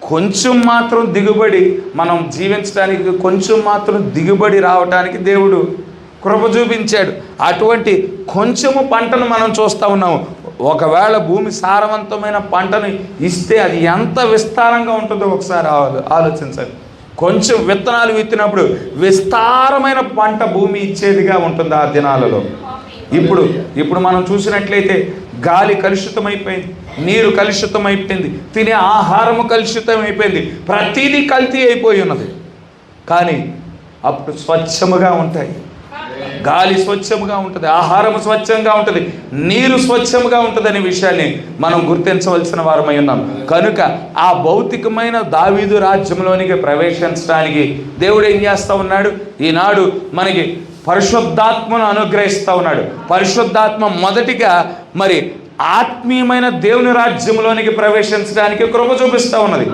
కొంచెం మాత్రం దిగుబడి, మనం జీవించడానికి కొంచెం మాత్రం దిగుబడి రావడానికి దేవుడు కృప చూపించాడు. అటువంటి కొంచెము పంటను మనం చూస్తూ ఉన్నాము. ఒకవేళ భూమి సారవంతమైన పంటను ఇస్తే అది ఎంత విస్తారంగా ఉంటుందో ఒకసారి ఆలోచించాలి. కొంచెం విత్తనాలు విత్తినప్పుడు విస్తారమైన పంట భూమి ఇచ్చేదిగా ఉంటుంది ఆ దినాలలో. ఇప్పుడు మనం చూసినట్లయితే గాలి కలుషితమైపోయింది, నీరు కలుషితమైపోయింది, తినే ఆహారము కలుషితమైపోయింది, ప్రతిదీ కల్తీ అయిపోయి ఉన్నది. కానీ అప్పుడు స్వచ్ఛముగా ఉంటాయి, గాలి స్వచ్ఛముగా ఉంటుంది, ఆహారం స్వచ్ఛంగా ఉంటుంది, నీరు స్వచ్ఛముగా ఉంటుందనే విషయాన్ని మనం గుర్తించవలసిన వారమై ఉన్నాం. కనుక ఆ భౌతికమైన దావీదు రాజ్యంలోనికి ప్రవేశించడానికి దేవుడు ఏం చేస్తూ ఉన్నాడు? ఈనాడు మనకి పరిశుద్ధాత్మను అనుగ్రహిస్తూ ఉన్నాడు. పరిశుద్ధాత్మ మొదటిగా మరి ఆత్మీయమైన దేవుని రాజ్యంలోనికి ప్రవేశించడానికి కృప చూపిస్తూ ఉన్నది.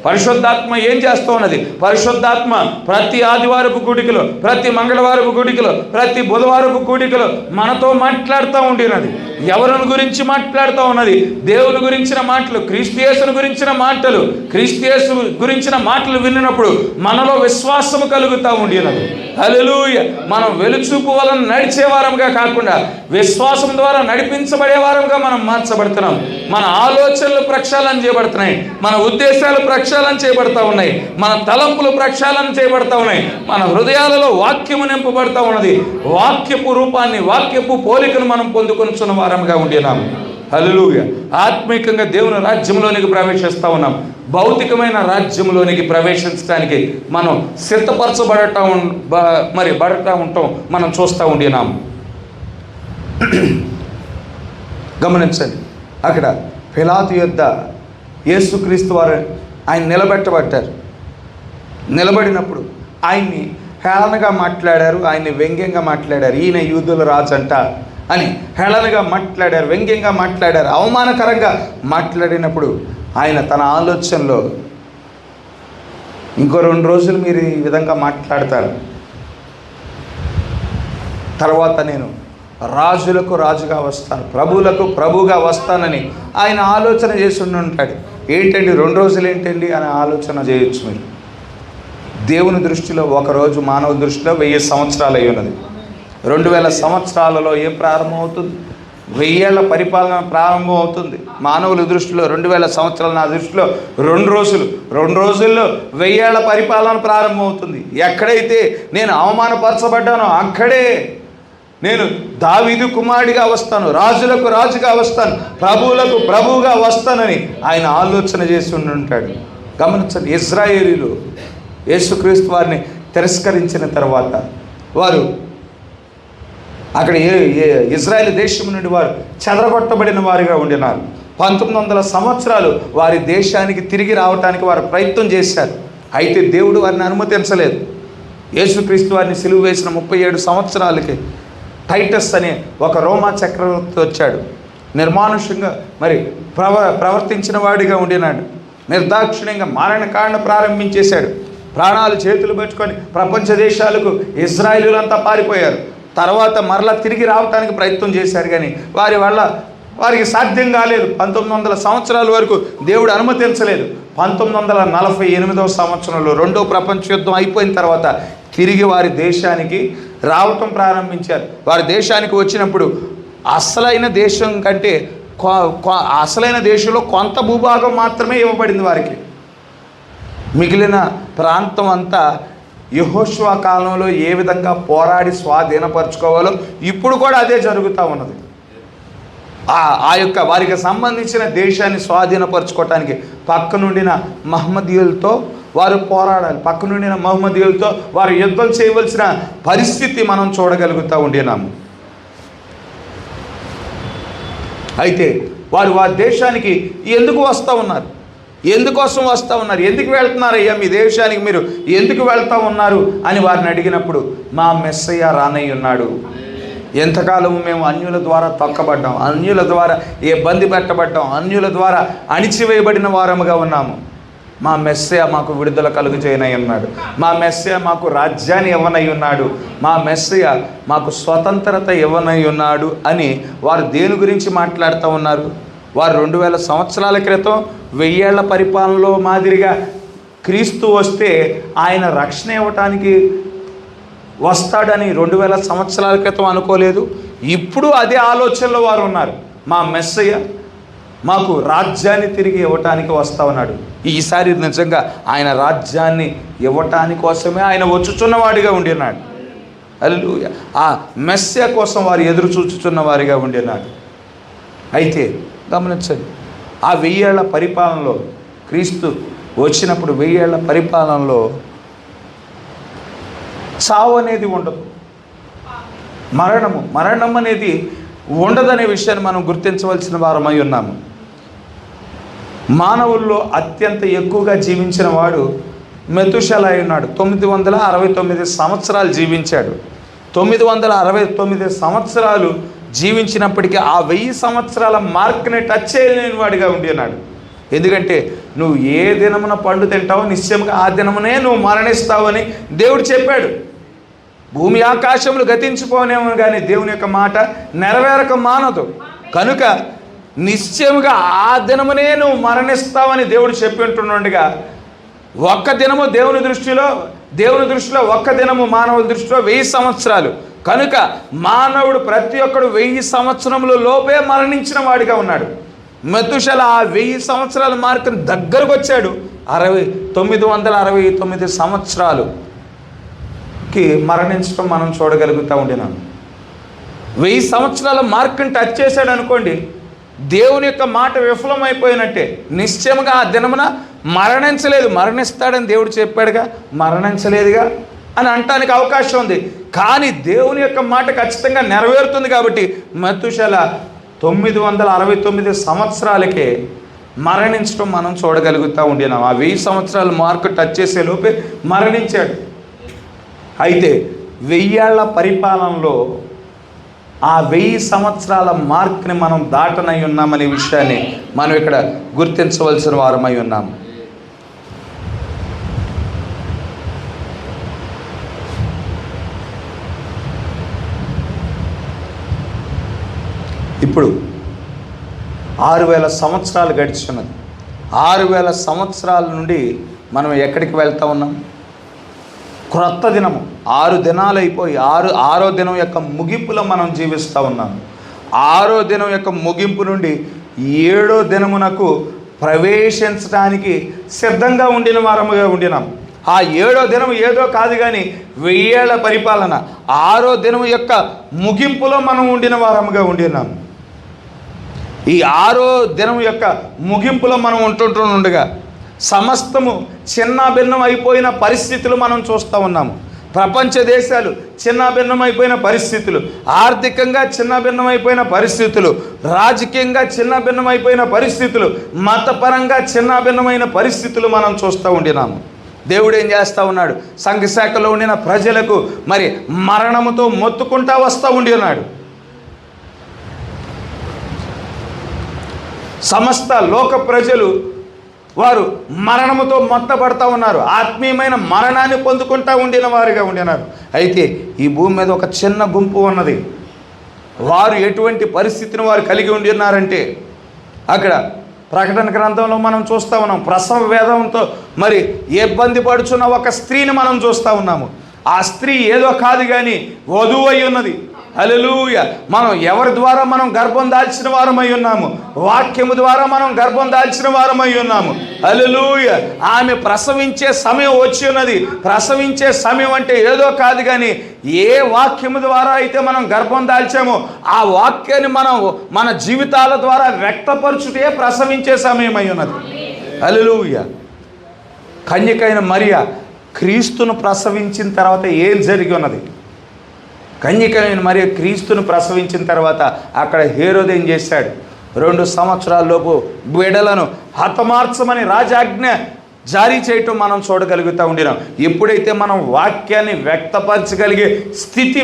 పరిశుద్ధాత్మ ఏం చేస్తూ ఉన్నది? పరిశుద్ధాత్మ ప్రతి ఆదివారపు కూడికలో, ప్రతి మంగళవారపు కూడికలో, ప్రతి బుధవారపు కూడికలో మనతో మాట్లాడుతూ ఉండినది. ఎవరిని గురించి మాట్లాడుతూ ఉన్నది? దేవుని గురించిన మాటలు, క్రీస్తు యేసుని గురించిన మాటలు. క్రీస్తు యేసు గురించిన మాటలు విన్నప్పుడు మనలో విశ్వాసము కలుగుతూ ఉండినది. హల్లెలూయా. మనం వెలుచూపు వలన నడిచేవారంగా కాకుండా విశ్వాసం ద్వారా నడిపించబడే వారంగా మనం మార్చబడుతున్నాం. మన ఆలోచనలు ప్రక్షాళన చేయబడుతున్నాయి, మన ఉద్దేశాలు ప్రక్షాళన చేయబడతా ఉన్నాయి, మన తలంపులు ప్రక్షాళన చేయబడతా ఉన్నాయి, మన హృదయాలలో వాక్యము నింపబడతా ఉన్నది. వాక్యపు రూపాన్ని, వాక్యపు పోలికను మనం పొందుకొనిచున్న వారంగా ఉండినాం. హల్లెలూయా. ఆత్మీయంగా దేవుని రాజ్యంలోనికి ప్రవేశిస్తూ ఉన్నాం. భౌతికమైన రాజ్యంలోనికి ప్రవేశించడానికి మనం సిద్ధపరచబడటం ఉంటాం, మనం చూస్తూ ఉండినాం. గమనించండి, అక్కడ పిలాతు యొద్ద యేసుక్రీస్తు వారు ఆయన నిలబెట్టబడ్డారు. నిలబడినప్పుడు ఆయన్ని హేళనగా మాట్లాడారు, ఆయన్ని వ్యంగ్యంగా మాట్లాడారు. ఈయన యూదుల రాజు అంట అని హేళనగా మాట్లాడారు, వ్యంగ్యంగా మాట్లాడారు, అవమానకరంగా మాట్లాడినప్పుడు ఆయన తన ఆలోచనలో ఇంకో 2 రోజులు మీరు ఈ విధంగా మాట్లాడతారు, తర్వాత నేను రాజులకు రాజుగా వస్తాను, ప్రభువులకు ప్రభువుగా వస్తానని ఆయన ఆలోచన చేసి ఉంటాడు. ఏంటండి 2 రోజులు ఏంటండి అని ఆలోచన చేయొచ్చు మీరు. దేవుని దృష్టిలో ఒకరోజు మానవ దృష్టిలో 1000 సంవత్సరాలు అయి ఉన్నది. 2000 సంవత్సరాలలో ఏం ప్రారంభమవుతుంది? 1000 ఏళ్ల పరిపాలన ప్రారంభం అవుతుంది. మానవుల దృష్టిలో 2000 సంవత్సరాలు, నా దృష్టిలో 2 రోజులు. 2 రోజుల్లో 1000 ఏళ్ల పరిపాలన ప్రారంభం అవుతుంది. ఎక్కడైతే నేను అవమానపరచబడ్డానో అక్కడే నేను దావీదు కుమారుడిగా వస్తాను, రాజులకు రాజుగా వస్తాను, ప్రభువులకు ప్రభువుగా వస్తానని ఆయన ఆలోచన చేసి ఉంటాడు. గమనించండి, ఇశ్రాయేలీయులు యేసుక్రీస్తు వారిని తిరస్కరించిన తర్వాత వారు అక్కడ ఇజ్రాయేల్ దేశం నుండి వారు చెదరగొట్టబడిన వారిగా ఉండినారు. 1900 సంవత్సరాలు వారి దేశానికి తిరిగి రావడానికి వారు ప్రయత్నం చేశారు. అయితే దేవుడు వారిని అనుమతించలేదు. యేసుక్రీస్తు వారిని సిలువ వేసిన 37 సంవత్సరాలకి టైటస్ అనే ఒక రోమా చక్రవర్తి వచ్చాడు. నిర్మానుష్యంగా మరి ప్రవర్తించిన వాడిగా ఉండినాడు. నిర్దాక్షిణ్యంగా మారణకాండ ప్రారంభించేశాడు. ప్రాణాలు చేతులు పెట్టుకొని ప్రపంచ దేశాలకు ఇజ్రాయేలీయులంతా పారిపోయారు. తర్వాత మరలా తిరిగి రావడానికి ప్రయత్నం చేశారు, కానీ వారికి సాధ్యం కాలేదు. 1900 సంవత్సరాల వరకు దేవుడు అనుమతించలేదు. 1948వ సంవత్సరంలో 2వ ప్రపంచ యుద్ధం అయిపోయిన తర్వాత తిరిగి వారి దేశానికి రావటం ప్రారంభించారు. వారి దేశానికి వచ్చినప్పుడు అసలైన దేశం కంటే అసలైన దేశంలో కొంత భూభాగం మాత్రమే ఇవ్వబడింది వారికి. మిగిలిన ప్రాంతం అంతా యెహోషువ కాలంలో ఏ విధంగా పోరాడి స్వాధీనపరచుకోవాలో ఇప్పుడు కూడా అదే జరుగుతూ ఉన్నది. ఆ యొక్క వారికి సంబంధించిన దేశాన్ని స్వాధీనపరచుకోవటానికి పక్కనుండిన మహమ్మదీయులతో వారు పోరాడాలి. పక్కనుండిన మహమ్మదీయులతో వారు యుద్ధం చేయవలసిన పరిస్థితి మనం చూడగలుగుతూ ఉండినాము. అయితే వారు వారి దేశానికి ఎందుకు వస్తూ ఉన్నారు? ఎందుకోసం వస్తూ ఉన్నారు? ఎందుకు వెళ్తున్నారయ్యా మీ దేశానికి, మీరు ఎందుకు వెళ్తూ ఉన్నారు అని వారిని అడిగినప్పుడు, మా మెస్సయ్య రానయ్య ఉన్నాడు. ఎంతకాలం మేము అన్యుల ద్వారా తొక్కబడ్డాం, అన్యుల ద్వారా ఇబ్బంది పెట్టబడ్డాం, అన్యుల ద్వారా అణిచివేయబడిన వారముగా ఉన్నాము. మా మెస్సయ్య మాకు విడుదల కలుగజేయనై ఉన్నాడు. మా మెస్సయ్య మాకు రాజ్యాన్ని ఇవ్వనై ఉన్నాడు. మా మెస్సయ్య మాకు స్వతంత్రత ఇవ్వనై ఉన్నాడు అని వారు దేని గురించి మాట్లాడుతూ ఉన్నారు? వారు 2000 సంవత్సరాల క్రితం 1000 ఏళ్ల పరిపాలనలో మాదిరిగా క్రీస్తు వస్తే ఆయన రక్షణ ఇవ్వటానికి వస్తాడని 2000 సంవత్సరాల క్రితం అనుకోలేదు. ఇప్పుడు అదే ఆలోచనలో వారు ఉన్నారు. మా మెస్సయ్య మాకు రాజ్యాన్ని తిరిగి ఇవ్వటానికి వస్తా ఉన్నాడు. ఈసారి నిజంగా ఆయన రాజ్యాన్ని ఇవ్వటాని కోసమే ఆయన వచ్చుచున్నవాడిగా ఉండినాడు. హల్లెలూయా. ఆ మెస్సయ్య కోసం వారు ఎదురు చూచుచున్న వారిగా ఉండినాడు. అయితే గమనించండి, ఆ 1000 ఏళ్ల పరిపాలనలో క్రీస్తు వచ్చినప్పుడు 1000 ఏళ్ల పరిపాలనలో చావు అనేది ఉండదు. మరణం అనేది ఉండదనే విషయాన్ని మనం గుర్తించవలసిన వారమై ఉన్నాము. మానవుల్లో అత్యంత ఎక్కువగా జీవించిన వాడు మెతుషెల అయి ఉన్నాడు. 969 సంవత్సరాలు జీవించాడు. 969 సంవత్సరాలు జీవించినప్పటికీ ఆ 1000 సంవత్సరాల మార్క్ని టచ్ చేయలేని వాడిగా ఉండి ఉన్నాడు. ఎందుకంటే నువ్వు ఏ దినమున పండు తింటావో నిశ్చయంగా ఆ దినమునే నువ్వు మరణిస్తావని దేవుడు చెప్పాడు. భూమి ఆకాశములు గతించిపోనేమో కానీ దేవుని యొక్క మాట నెరవేరక మానదు. కనుక నిశ్చయముగా ఆ దినమునే నువ్వు మరణిస్తావని దేవుడు చెప్పి ఉంటుండగా, ఒక్క దినము దేవుని దృష్టిలో ఒక్క దినము మానవుల దృష్టిలో 1000 సంవత్సరాలు. కనుక మానవుడు ప్రతి ఒక్కడు 1000 సంవత్సరముల లోపే మరణించిన వాడిగా ఉన్నాడు. మెతుషెల ఆ 1000 సంవత్సరాల మార్కుని దగ్గరకు వచ్చాడు. 969 సంవత్సరాలుకి మరణించడం మనం చూడగలుగుతూ ఉండినాం. 1000 సంవత్సరాల మార్కుని టచ్ చేశాడు అనుకోండి, దేవుని యొక్క మాట విఫలమైపోయినట్టే. నిశ్చయముగా ఆ దినమున మరణిస్తాడని దేవుడు చెప్పాడుగా, మరణించలేదుగా అని అనటానికి అవకాశం ఉంది. కానీ దేవుని యొక్క మాట ఖచ్చితంగా నెరవేరుతుంది కాబట్టి మెతుషెల 969 సంవత్సరాలకే మరణించడం మనం చూడగలుగుతూ ఉండినాం. ఆ 1000 సంవత్సరాల మార్కు టచ్ చేసే లోపే మరణించాడు. అయితే 1000 ఏళ్ల పరిపాలనలో ఆ 1000 సంవత్సరాల మార్క్ని మనం దాటనై ఉన్నామనే విషయాన్ని మనం ఇక్కడ గుర్తించవలసిన వారమై ఉన్నాము. ఇప్పుడు 6000 సంవత్సరాలు గడిచున్నది. 6000 సంవత్సరాల నుండి మనం ఎక్కడికి వెళ్తూ ఉన్నాం? క్రొత్త దినము. 6 దినాలు అయిపోయి ఆరో దినం యొక్క ముగింపులో మనం జీవిస్తూ ఉన్నాం. 6వ దినం యొక్క ముగింపు నుండి 7వ దినమునకు ప్రవేశించడానికి సిద్ధంగా ఉండిన వారముగా ఉండినాం. ఆ 7వ దినం ఏదో కాదు కానీ 1000 ఏళ్ల పరిపాలన. 6వ దినం యొక్క ముగింపులో మనం ఉండిన వారముగా ఉండినాం. ఈ 6వ దినం యొక్క ముగింపులో మనం ఉంటుండగా సమస్తము చిన్న భిన్నం అయిపోయిన పరిస్థితులు మనం చూస్తూ ఉన్నాము. ప్రపంచ దేశాలు చిన్న భిన్నమైపోయిన పరిస్థితులు, ఆర్థికంగా చిన్న భిన్నమైపోయిన పరిస్థితులు, రాజకీయంగా చిన్న భిన్నమైపోయిన పరిస్థితులు, మతపరంగా చిన్న భిన్నమైన పరిస్థితులు మనం చూస్తూ ఉండినాము. దేవుడు ఏం చేస్తూ ఉన్నాడు? సంఘశాఖలో ఉండిన ప్రజలకు మరి మరణముతో మొత్తుకుంటా వస్తూ ఉండి ఉన్నాడు. సమస్త లోక ప్రజలు వారు మరణముతో మొత్తపడతా ఉన్నారు. ఆత్మీయమైన మరణాన్ని పొందుకుంటూ ఉండిన వారుగా ఉండినారు. అయితే ఈ భూమి మీద ఒక చిన్న గుంపు ఉన్నది. వారు ఎటువంటి పరిస్థితిని వారు కలిగి ఉండి ఉన్నారంటే, అక్కడ ప్రకటన గ్రంథంలో మనం చూస్తూ ఉన్నాం. ప్రసవ వేదంతో మరి ఇబ్బంది పడుచున్న ఒక స్త్రీని మనం చూస్తూ ఉన్నాము. ఆ స్త్రీ ఏదో కాదు కానీ వధువు అయి ఉన్నది. హల్లెలూయా. మనం ఎవరి ద్వారా మనం గర్భం దాల్చిన వారమై ఉన్నాము? వాక్యము ద్వారా మనం గర్భం దాల్చిన వారమై ఉన్నాము. హల్లెలూయా. ఆమె ప్రసవించే సమయం వచ్చి ఉన్నది. ప్రసవించే సమయం అంటే ఏదో కాదు కానీ ఏ వాక్యము ద్వారా అయితే మనం గర్భం దాల్చామో ఆ వాక్యాన్ని మనం మన జీవితాల ద్వారా వ్యక్తపరచుటే ప్రసవించే సమయం అయి ఉన్నది. హల్లెలూయా. కన్యకైన మరియా క్రీస్తును ప్రసవించిన తర్వాత ఏం జరిగి ఉన్నది? కన్యకైన మరియా క్రీస్తును ప్రసవించిన తర్వాత అక్కడ హేరోదు ఏం చేశాడు? 2 సంవత్సరాలలోపు బిడ్డలను హతమార్చమని రాజాజ్ఞ జారీ చేయటం మనం చూడగలుగుతూ ఉండినాం. ఎప్పుడైతే మనం వాక్యాన్ని వ్యక్తపరచగలిగే స్థితి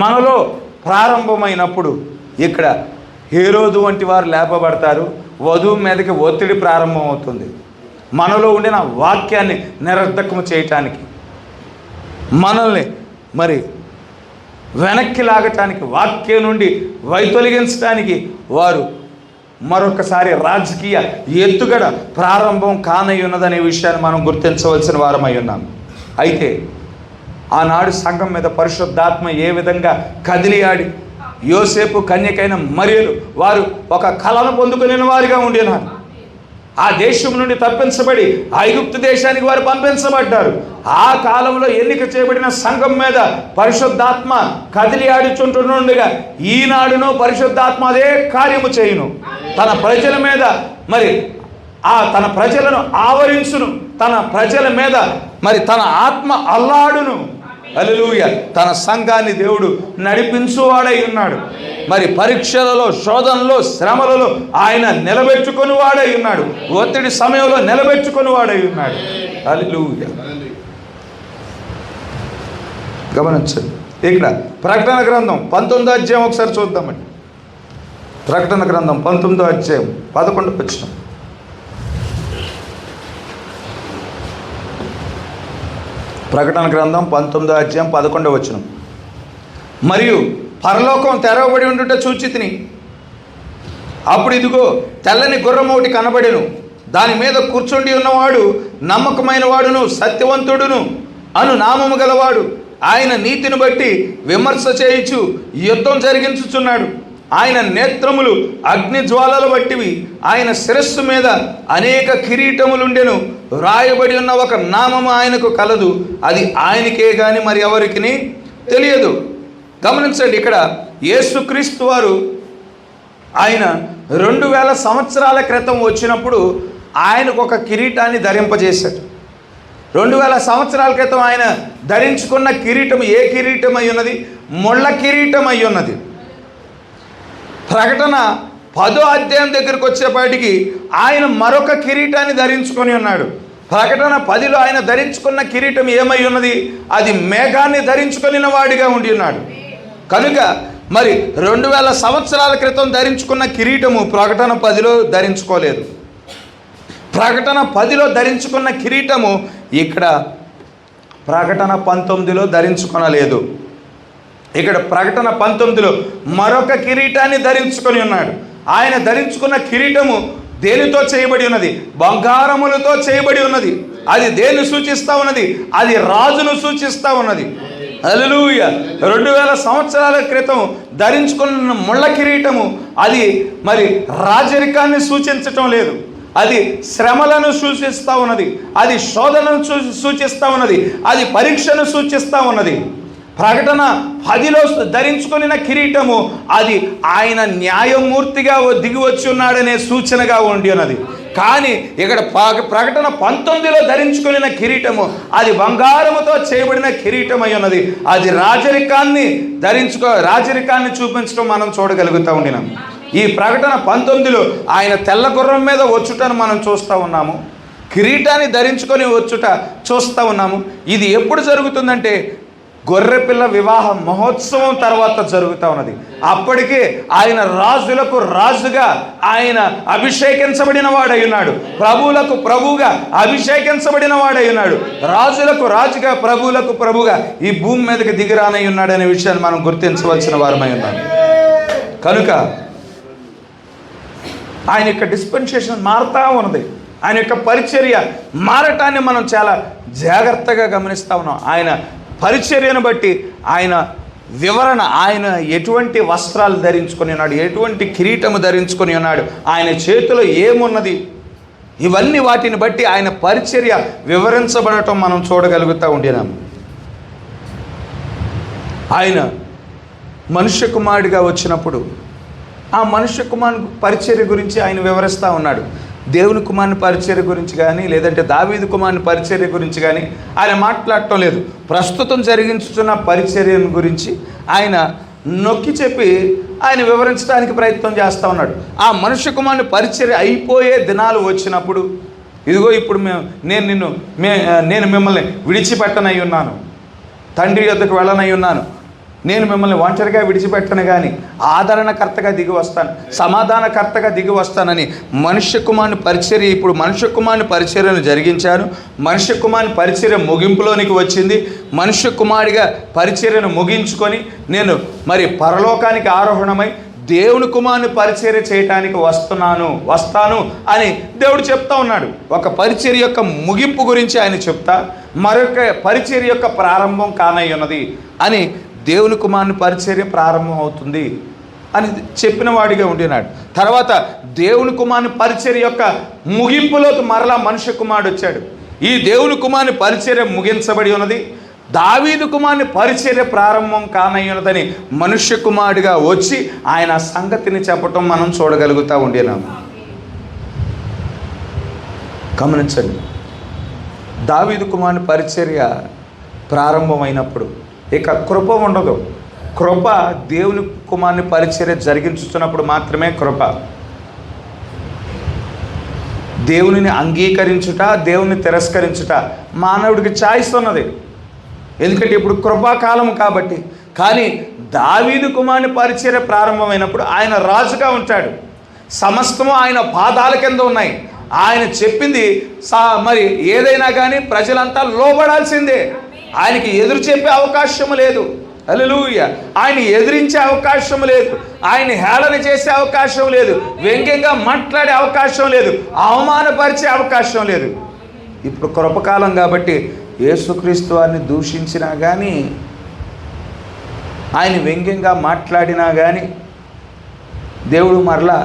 మనలో ప్రారంభమైనప్పుడు ఇక్కడ హేరోదు వంటి వారు లేపబడతారు. వధువు మీదకి ఒత్తిడి ప్రారంభమవుతుంది. మనలో ఉండిన వాక్యాన్ని నిరర్ధకము చేయటానికి, మనల్ని మరి వెనక్కి లాగటానికి, వాక్యం నుండి వైతొలగించడానికి వారు మరొకసారి రాజకీయ ఎత్తుగడ ప్రారంభం కానై ఉన్నదనే విషయాన్ని మనం గుర్తించవలసిన వారమై ఉన్నాం. అయితే ఆనాడు సంఘం మీద పరిశుద్ధాత్మ ఏ విధంగా కదిలియాడి యోసేపు కన్యకైన మరియలు వారు ఒక కలను పొందుకునే వారిగా ఉండినారు. ఆ దేశం నుండి తప్పించబడి ఐగుప్తు దేశానికి వారు పంపించబడ్డారు. ఆ కాలంలో ఎన్నిక చేయబడిన సంఘం మీద పరిశుద్ధాత్మ కదిలి ఆడుచుంటుండగా ఈనాడును పరిశుద్ధాత్మ అదే కార్యము చేయును. తన ప్రజల మీద మరి తన ప్రజలను ఆవరించును. తన ప్రజల మీద మరి తన ఆత్మ అల్లాడును. హల్లెలూయా. తన సంఘాన్ని దేవుడు నడిపించువాడై ఉన్నాడు. మరి పరీక్షలలో, శోధనలో, శ్రమలలో ఆయన నిలబెట్టుకొని వాడై ఉన్నాడు. ఒత్తిడి సమయంలో నిలబెట్టుకొని వాడై ఉన్నాడు. హల్లెలూయా. గమనించండి. ఇక్కడ ప్రకటన గ్రంథం 19వ అధ్యాయం ఒకసారి చూద్దామండి. ప్రకటన గ్రంథం 19వ అధ్యాయం 11వ వచనం. ప్రకటన గ్రంథం 19వ అధ్యాయం 11వ వచనం. మరియు పరలోకం తెరవబడి ఉండుట చూచితిని. అప్పుడు ఇదిగో తెల్లని గుర్రం ఒకటి కనబడెను. దాని మీద కూర్చుండి ఉన్నవాడు నమ్మకమైన వాడును సత్యవంతుడును అను నామము గలవాడు. ఆయన నీతిని బట్టి విమర్శ చేయుచు యుద్ధం జరిగించుచున్నాడు. ఆయన నేత్రములు అగ్ని జ్వాలలు బట్టివి. ఆయన శిరస్సు మీద అనేక కిరీటములుండెను. రాయబడి ఉన్న ఒక నామము ఆయనకు కలదు. అది ఆయనకే గాని మరి ఎవరికి తెలియదు. గమనించండి. ఇక్కడ యేసుక్రీస్తు వారు ఆయన 2000 సంవత్సరాల క్రితం వచ్చినప్పుడు ఆయనకు ఒక కిరీటాన్ని ధరింపజేశాడు. 2000 సంవత్సరాల క్రితం ఆయన ధరించుకున్న కిరీటం ఏ కిరీటం అయి ఉన్నది? ముళ్ళ కిరీటం అయి ఉన్నది. ప్రకటన 10వ అధ్యాయం దగ్గరికి వచ్చేపాటికి ఆయన మరొక కిరీటాన్ని ధరించుకొని ఉన్నాడు. ప్రకటన 10లో ఆయన ధరించుకున్న కిరీటం ఏమై ఉన్నది? అది మేఘాన్ని ధరించుకొనిన వాడిగా ఉండి ఉన్నాడు. కనుక మరి 2000 సంవత్సరాల క్రితం ధరించుకున్న కిరీటము ప్రకటన 10లో ధరించుకోలేదు. ప్రకటన 10లో ధరించుకున్న కిరీటము ఇక్కడ ప్రకటన 19లో ధరించుకొనలేదు. ఇక్కడ ప్రకటన 19లో మరొక కిరీటాన్ని ధరించుకొని ఉన్నాడు. ఆయన ధరించుకున్న కిరీటము దేనితో చేయబడి ఉన్నది? బంగారములతో చేయబడి ఉన్నది. అది దేన్ని సూచిస్తూ ఉన్నది? అది రాజును సూచిస్తూ ఉన్నది. హల్లెలూయా. 2000 సంవత్సరాల క్రితం ధరించుకున్న ముళ్ళ కిరీటము అది మరి రాజరికాన్ని సూచించటం లేదు, అది శ్రమలను సూచిస్తూ ఉన్నది, అది శోధనను సూచిస్తూ ఉన్నది, అది పరీక్షను సూచిస్తూ ఉన్నది. ప్రకటన 10లో ధరించుకున్న కిరీటము అది ఆయన న్యాయమూర్తిగా దిగి వచ్చి ఉన్నాడనే సూచనగా ఉండి ఉన్నది. కానీ ఇక్కడ ప్రకటన 19లో ధరించుకున్న కిరీటము అది బంగారముతో చేయబడిన కిరీటం అయి ఉన్నది. అది రాజరికాన్ని చూపించడం మనం చూడగలుగుతూ ఉండినాం. ఈ ప్రకటన 19లో ఆయన తెల్ల గుర్రం మీద వచ్చుటను మనం చూస్తూ ఉన్నాము, కిరీటాన్ని ధరించుకొని వచ్చుట చూస్తూ ఉన్నాము. ఇది ఎప్పుడు జరుగుతుందంటే గొర్రెపిల్ల వివాహ మహోత్సవం తర్వాత జరుగుతూ ఉన్నది. అప్పటికే ఆయన రాజులకు రాజుగా ఆయన అభిషేకించబడిన వాడై ఉన్నాడు, ప్రభువులకు ప్రభువుగా అభిషేకించబడిన వాడై ఉన్నాడు, రాజులకు రాజుగా ప్రభువులకు ప్రభుగా ఈ భూమి మీదకి దిగిరానై ఉన్నాడు అనే విషయాన్ని మనం గుర్తించవలసిన వారమై ఉన్నాం. కనుక ఆయన యొక్క డిస్పెన్సేషన్ మారుతూ ఉన్నది, ఆయన యొక్క పరిచర్య మారటాన్ని మనం చాలా జాగ్రత్తగా గమనిస్తూ ఉన్నాం. ఆయన పరిచర్యను బట్టి ఆయన వివరణ, ఆయన ఎటువంటి వస్త్రాలు ధరించుకొని ఉన్నాడు, ఎటువంటి కిరీటము ధరించుకొని ఉన్నాడు, ఆయన చేతిలో ఏమున్నది, ఇవన్నీ వాటిని బట్టి ఆయన పరిచర్య వివరించబడటం మనం చూడగలుగుతూ ఉండినాము. ఆయన మనుష్య కుమారుడిగా వచ్చినప్పుడు ఆ మనుష్య కుమారుని పరిచర్య గురించి ఆయన వివరిస్తూ ఉన్నాడు. దేవుని కుమారుని పరిచర్య గురించి కానీ లేదంటే దావీదు కుమారుని పరిచర్య గురించి కానీ ఆయన మాట్లాడటం లేదు. ప్రస్తుతం జరిగించుతున్న పరిచర్యను గురించి ఆయన నొక్కి చెప్పి ఆయన వివరించడానికి ప్రయత్నం చేస్తూ ఉన్నాడు. ఆ మనుష్య కుమారుని పరిచర్య అయిపోయే దినాలు వచ్చినప్పుడు, ఇదిగో ఇప్పుడు నేను మిమ్మల్ని విడిచిపెట్టనై ఉన్నాను, తండ్రి యొద్దకు వెళ్ళనై ఉన్నాను, నేను మిమ్మల్ని ఒంటరిగా విడిచిపెట్టను కానీ ఆదరణకర్తగా దిగి వస్తాను, సమాధానకర్తగా దిగి వస్తానని మనుష్య కుమారుని పరిచర్య, ఇప్పుడు మనుష్య కుమారుని పరిచర్యను జరిగించాను. మనుష్య కుమారుని పరిచర్య ముగింపులోనికి వచ్చింది. మనుష్య కుమారుడిగా పరిచర్యను ముగించుకొని నేను మరి పరలోకానికి ఆరోహణమై దేవుని కుమారుని పరిచర్య చేయటానికి వస్తాను అని దేవుడు చెప్తా ఉన్నాడు. ఒక పరిచర్య యొక్క ముగింపు గురించి ఆయన చెప్తా, మరొక పరిచర్య యొక్క ప్రారంభం కానయ్యున్నది అని దేవుని కుమారుని పరిచర్య ప్రారంభం అవుతుంది అని చెప్పిన వాడిగా ఉండినాడు. తర్వాత దేవుని కుమారుని పరిచర్య యొక్క ముగింపులోకి మరలా మనుష్య కుమారుడు వచ్చాడు. ఈ దేవుని కుమారుని పరిచర్య ముగించబడి ఉన్నది, దావీదు కుమారుని పరిచర్య ప్రారంభం కానయ్యున్నదని మనుష్య కుమారుడిగా వచ్చి ఆయన సంగతిని చెప్పటం మనం చూడగలుగుతూ ఉండినాము. గమనించండి, దావీదు కుమారుని పరిచర్య ప్రారంభమైనప్పుడు ఇక కృప ఉండదు. కృప దేవుని కుమారుని పరిచర్య జరిగించుతున్నప్పుడు మాత్రమే కృప. దేవునిని అంగీకరించుట, దేవుని తిరస్కరించుట మానవుడికి ఛాయిస్ ఉన్నది, ఎందుకంటే ఇప్పుడు కృపాకాలం కాబట్టి. కానీ దావీదు కుమారుని పరిచర్య ప్రారంభమైనప్పుడు ఆయన రాజుగా ఉంటాడు, సమస్తము ఆయన పాదాల కింద ఉన్నాయి. ఆయన చెప్పింది మరి ఏదైనా కానీ ప్రజలంతా లోబడాల్సిందే, ఆయనకి ఎదురు చెప్పే అవకాశం లేదు. హల్లెలూయా. ఆయన ఎదిరించే అవకాశం లేదు, ఆయన హేళన చేసే అవకాశం లేదు, వ్యంగ్యంగా మాట్లాడే అవకాశం లేదు, అవమానపరిచే అవకాశం లేదు. ఇప్పుడు కృపకాలం కాబట్టి యేసుక్రీస్తు వారిని దూషించినా కానీ, ఆయన వ్యంగ్యంగా మాట్లాడినా కానీ దేవుడు మరలా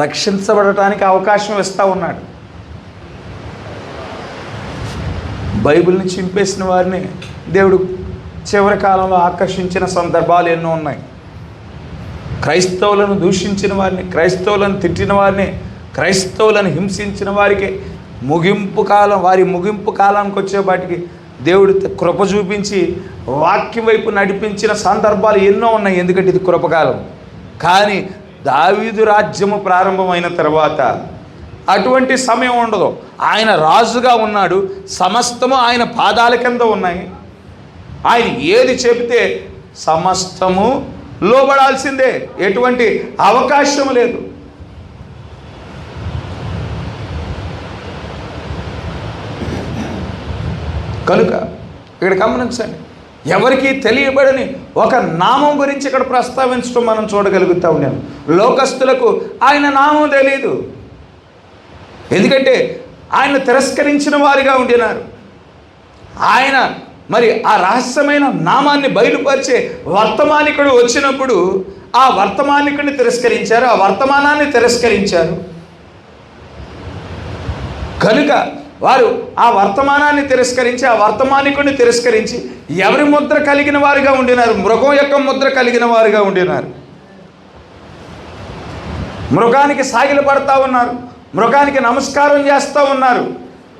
రక్షించబడటానికి అవకాశం ఇస్తూ ఉన్నాడు. బైబిల్ని చింపేసిన వారిని దేవుడు చివరి కాలంలో ఆకర్షించిన సందర్భాలు ఎన్నో ఉన్నాయి. క్రైస్తవులను దూషించిన వారిని, క్రైస్తవులను తిట్టిన వారిని, క్రైస్తవులను హింసించిన వారికి వారి ముగింపు కాలానికి వచ్చేపాటికి దేవుడు కృప చూపించి వాక్యం వైపు నడిపించిన సందర్భాలు ఎన్నో ఉన్నాయి, ఎందుకంటే ఇది కృపకాలం. కానీ దావీదు రాజ్యము ప్రారంభమైన తర్వాత అటువంటి సమయం ఉండదు. ఆయన రాజుగా ఉన్నాడు, సమస్తము ఆయన పాదాల కింద ఉన్నాయి. ఆయన ఏది చెబితే సమస్తము లోబడాల్సిందే, ఎటువంటి అవకాశం లేదు. కనుక ఇక్కడ గమనించండి, ఎవరికి తెలియబడని ఒక నామం గురించి ఇక్కడ ప్రస్తావించడం మనం చూడగలుగుతూ ఉన్నాము. లోకస్తులకు ఆయన నామం తెలియదు, ఎందుకంటే ఆయన తిరస్కరించిన వారిగా ఉండినారు. ఆయన మరి ఆ రహస్యమైన నామాన్ని బయలుపరిచే వర్తమానికుడు వచ్చినప్పుడు ఆ వర్తమానికుడిని తిరస్కరించారు, ఆ వర్తమానాన్ని తిరస్కరించారు. కనుక వారు ఆ వర్తమానాన్ని తిరస్కరించి, ఆ వర్తమానికుడిని తిరస్కరించి ఎవరి ముద్ర కలిగిన వారుగా ఉండినారు? మృగం యొక్క ముద్ర కలిగిన వారుగా ఉండినారు. మృగానికి సాగిలపడతా ఉన్నారు, మృగానికి నమస్కారం చేస్తూ ఉన్నారు.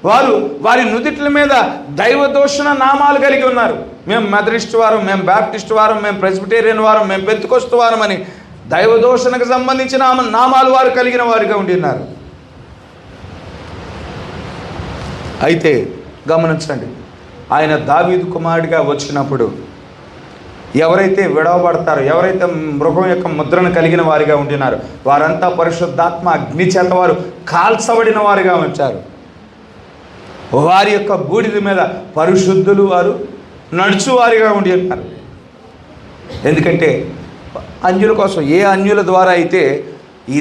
వారు వారి నుదిట్ల మీద దైవదూషణ నామాలు కలిగి ఉన్నారు. మేము మెథడిస్ట్ వారం, మేము బ్యాప్టిస్ట్ వారం, మేము ప్రెస్బిటేరియన్ వారం, మేము పెంతెకోస్తు వారం అని దైవదూషణకు సంబంధించిన నామాలు వారు కలిగిన వారుగా ఉండినారు. అయితే గమనించండి, ఆయన దావీదు కుమారుడిగా వచ్చినప్పుడు ఎవరైతే విడవబడతారో, ఎవరైతే మృగం యొక్క ముద్రను కలిగిన వారిగా ఉండినారో వారంతా పరిశుద్ధాత్మ అగ్ని చేత వారు కాల్చబడిన వారిగా ఉంచారు. వారి యొక్క బూడిద మీద పరిశుద్ధులు వారు నడుచువారిగా ఉండి ఉన్నారు. ఎందుకంటే అన్యుల కోసం, ఏ అన్యుల ద్వారా అయితే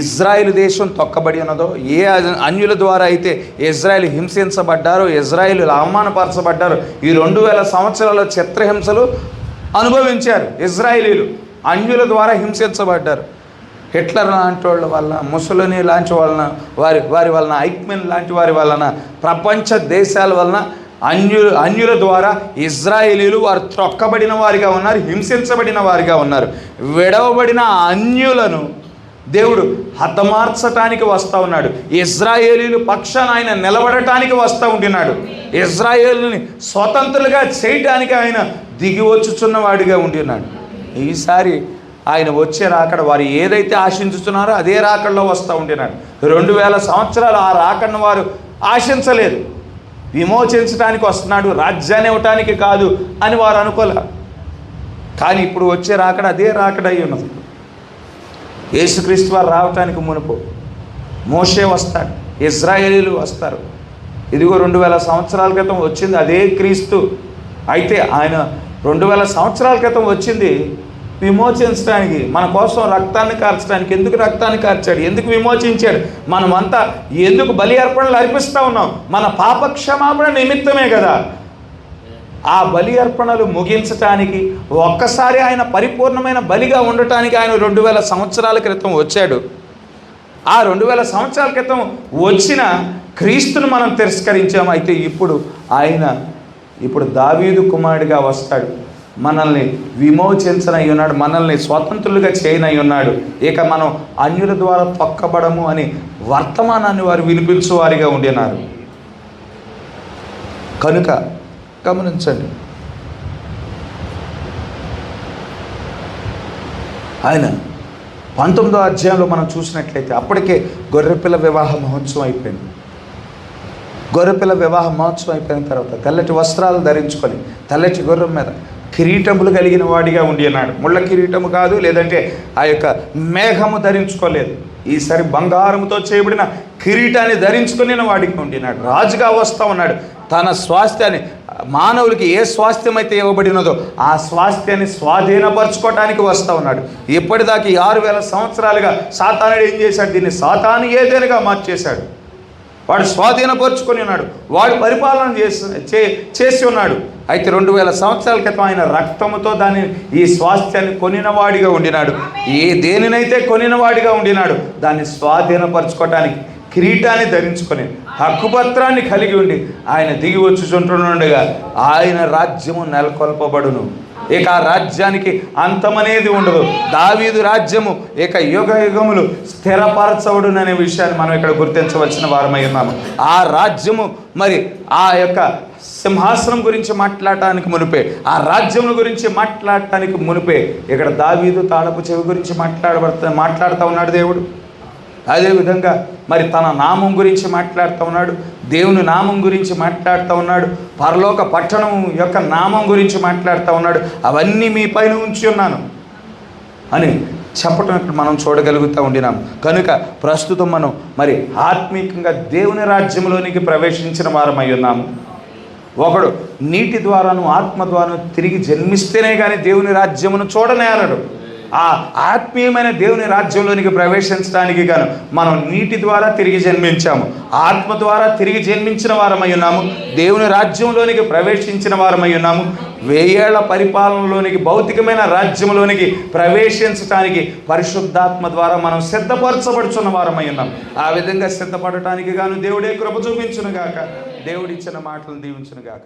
ఇజ్రాయిల్ దేశం తొక్కబడి ఉన్నదో, ఏ అన్యుల ద్వారా అయితే ఇజ్రాయిల్ హింసించబడ్డారో, ఇజ్రాయిల్ అవమానపరచబడ్డారో, ఈ 2000 సంవత్సరాల చిత్రహింసలు అనుభవించారు ఇజ్రాయిలీలు. అన్యుల ద్వారా హింసించబడ్డారు. హిట్లర్ లాంటి వాళ్ళ వలన, ముసలిని లాంటి వలన, వారి వలన, ఐక్మెన్ లాంటి వారి వలన, ప్రపంచ దేశాల వలన అన్యుల ద్వారా ఇజ్రాయేలీలు వారు త్రొక్కబడిన వారిగా ఉన్నారు, హింసించబడిన వారిగా ఉన్నారు. విడవబడిన అన్యులను దేవుడు హతమార్చటానికి వస్తూ ఉన్నాడు. ఇజ్రాయేలీలు పక్షాన ఆయన నిలబడటానికి వస్తూ ఉంటున్నాడు. ఇజ్రాయేలుని స్వతంత్రులుగా చేయటానికి ఆయన దిగి వచ్చుచున్న వాడిగా ఉంటున్నాడు. ఈసారి ఆయన వచ్చే రాకడ వారు ఏదైతే ఆశించుతున్నారో అదే రాకడలో వస్తూ ఉంటున్నాడు. 2000 సంవత్సరాలు ఆ రాకడను వారు ఆశించలేదు. విమోచించడానికి వస్తున్నాడు, రాజ్యాన్ని ఇవ్వటానికి కాదు అని వారు అనుకోలే. కానీ ఇప్పుడు వచ్చే రాకడ అదే రాకడ అయి ఉన్నది. యేసుక్రీస్తు వారు రావటానికి మునుపు మోషే వస్తాడు, ఇజ్రాయేలీలు వస్తారు. ఇదిగో 2000 సంవత్సరాల క్రితం వచ్చింది అదే క్రీస్తు. అయితే ఆయన 2000 సంవత్సరాల క్రితం వచ్చింది విమోచించడానికి, మన కోసం రక్తాన్ని కార్చడానికి. ఎందుకు రక్తాన్ని కార్చాడు? ఎందుకు విమోచించాడు? మనమంతా ఎందుకు బలి అర్పణలు అర్పిస్తూ ఉన్నాం? మన పాపక్షమాపణ నిమిత్తమే కదా. ఆ బలి అర్పణలు ముగించటానికి, ఒక్కసారి ఆయన పరిపూర్ణమైన బలిగా ఉండటానికి ఆయన 2000 సంవత్సరాల క్రితం వచ్చాడు. ఆ 2000 సంవత్సరాల క్రితం వచ్చిన క్రీస్తును మనం తిరస్కరించాము. అయితే ఇప్పుడు దావీదు కుమారుడిగా వస్తాడు, మనల్ని విమోచించనై ఉన్నాడు, మనల్ని స్వతంత్రులుగా చేయనై ఉన్నాడు. ఇక మనం అన్యుల ద్వారా తొక్కబడము అని వర్తమానాన్ని వారు వినిపించువారిగా ఉండినారు. కనుక గమనించండి, ఆయన 19వ అధ్యాయంలో మనం చూసినట్లయితే అప్పటికే గొర్రెపిల్ల వివాహ మహోత్సవం అయిపోయింది. గొర్రెపిల్ల వివాహ మహోత్సవం అయిపోయిన తర్వాత తెల్లటి వస్త్రాలు ధరించుకొని తెల్లటి గుర్రం మీద కిరీటములు కలిగిన వాడిగా ఉండి ఉన్నాడు. ముళ్ళ కిరీటము కాదు, లేదంటే ఆ యొక్క మేఘము ధరించుకోలేదు. ఈసారి బంగారముతో చేయబడిన కిరీటాన్ని ధరించుకుని వాడికి ఉండినాడు. రాజుగా వస్తూ ఉన్నాడు. తన స్వాస్థ్యాన్ని, మానవులకి ఏ స్వాస్థ్యం అయితే ఇవ్వబడినదో ఆ స్వాస్థ్యాన్ని స్వాధీనపరచుకోవటానికి వస్తూ ఉన్నాడు. ఇప్పటిదాకా 6000 సంవత్సరాలుగా సాతానుడు ఏం చేశాడు? దీన్ని సాతాను ఏదైనాగా మార్చేశాడు. వాడు స్వాధీనపరుచుకొని ఉన్నాడు, వాడు పరిపాలన చేసి ఉన్నాడు. అయితే 2000 సంవత్సరాల క్రితం ఆయన రక్తముతో ఈ స్వాస్థ్యాన్ని కొనినవాడిగా ఉండినాడు. దేనినైతే కొనినవాడిగా ఉండినాడు దాన్ని స్వాధీనపరచుకోవటానికి కిరీటాన్ని ధరించుకొని హక్కుపత్రాన్ని కలిగి ఉండి ఆయన దిగి వచ్చుచుంటుండగా ఆయన రాజ్యము నెలకొల్పబడును. ఇక ఆ రాజ్యానికి అంతమనేది ఉండదు. దావీదు రాజ్యము ఇక యుగ యుగములు స్థిరపరచబడుననే విషయాన్ని మనం ఇక్కడ గుర్తించవలసిన వారమై ఉన్నాము. ఆ రాజ్యము మరి ఆ యొక్క సింహాసనం గురించి మాట్లాడటానికి మునిపే, ఆ రాజ్యం గురించి మాట్లాడటానికి మునిపే ఇక్కడ దావీదు తాళపు చెవి గురించి మాట్లాడుతూ ఉన్నాడు దేవుడు. అదేవిధంగా మరి తన నామం గురించి మాట్లాడుతూ ఉన్నాడు, దేవుని నామం గురించి మాట్లాడుతూ ఉన్నాడు, పరలోక పట్టణం యొక్క నామం గురించి మాట్లాడుతూ ఉన్నాడు. అవన్నీ మీ పైన ఉంచి ఉన్నాను అని చెప్పటం ఇక్కడ మనం చూడగలుగుతూ ఉండినాం. కనుక ప్రస్తుతం మనం మరి ఆత్మీయంగా దేవుని రాజ్యంలోనికి ప్రవేశించిన వారమై ఉన్నాము. ఒకడు నీటి ద్వారాను ఆత్మ ద్వారాను తిరిగి జన్మిస్తేనే కానీ దేవుని రాజ్యమును చూడనేరడు. ఆ ఆత్మీయమైన దేవుని రాజ్యంలోనికి ప్రవేశించడానికి గాను మనం నీటి ద్వారా తిరిగి జన్మించాము, ఆత్మ ద్వారా తిరిగి జన్మించిన వారమై ఉన్నాము, దేవుని రాజ్యంలోనికి ప్రవేశించిన వారమై ఉన్నాము. 1000 ఏళ్ల పరిపాలనలోనికి, భౌతికమైన రాజ్యంలోనికి ప్రవేశించడానికి పరిశుద్ధాత్మ ద్వారా మనం సిద్ధపరచబడుచున్న వారమై ఉన్నాం. ఆ విధంగా సిద్ధపడటానికి గాను దేవుడే కృప చూపించును గాక. దేవుడిచ్చిన మాటలను దీవించును గాక.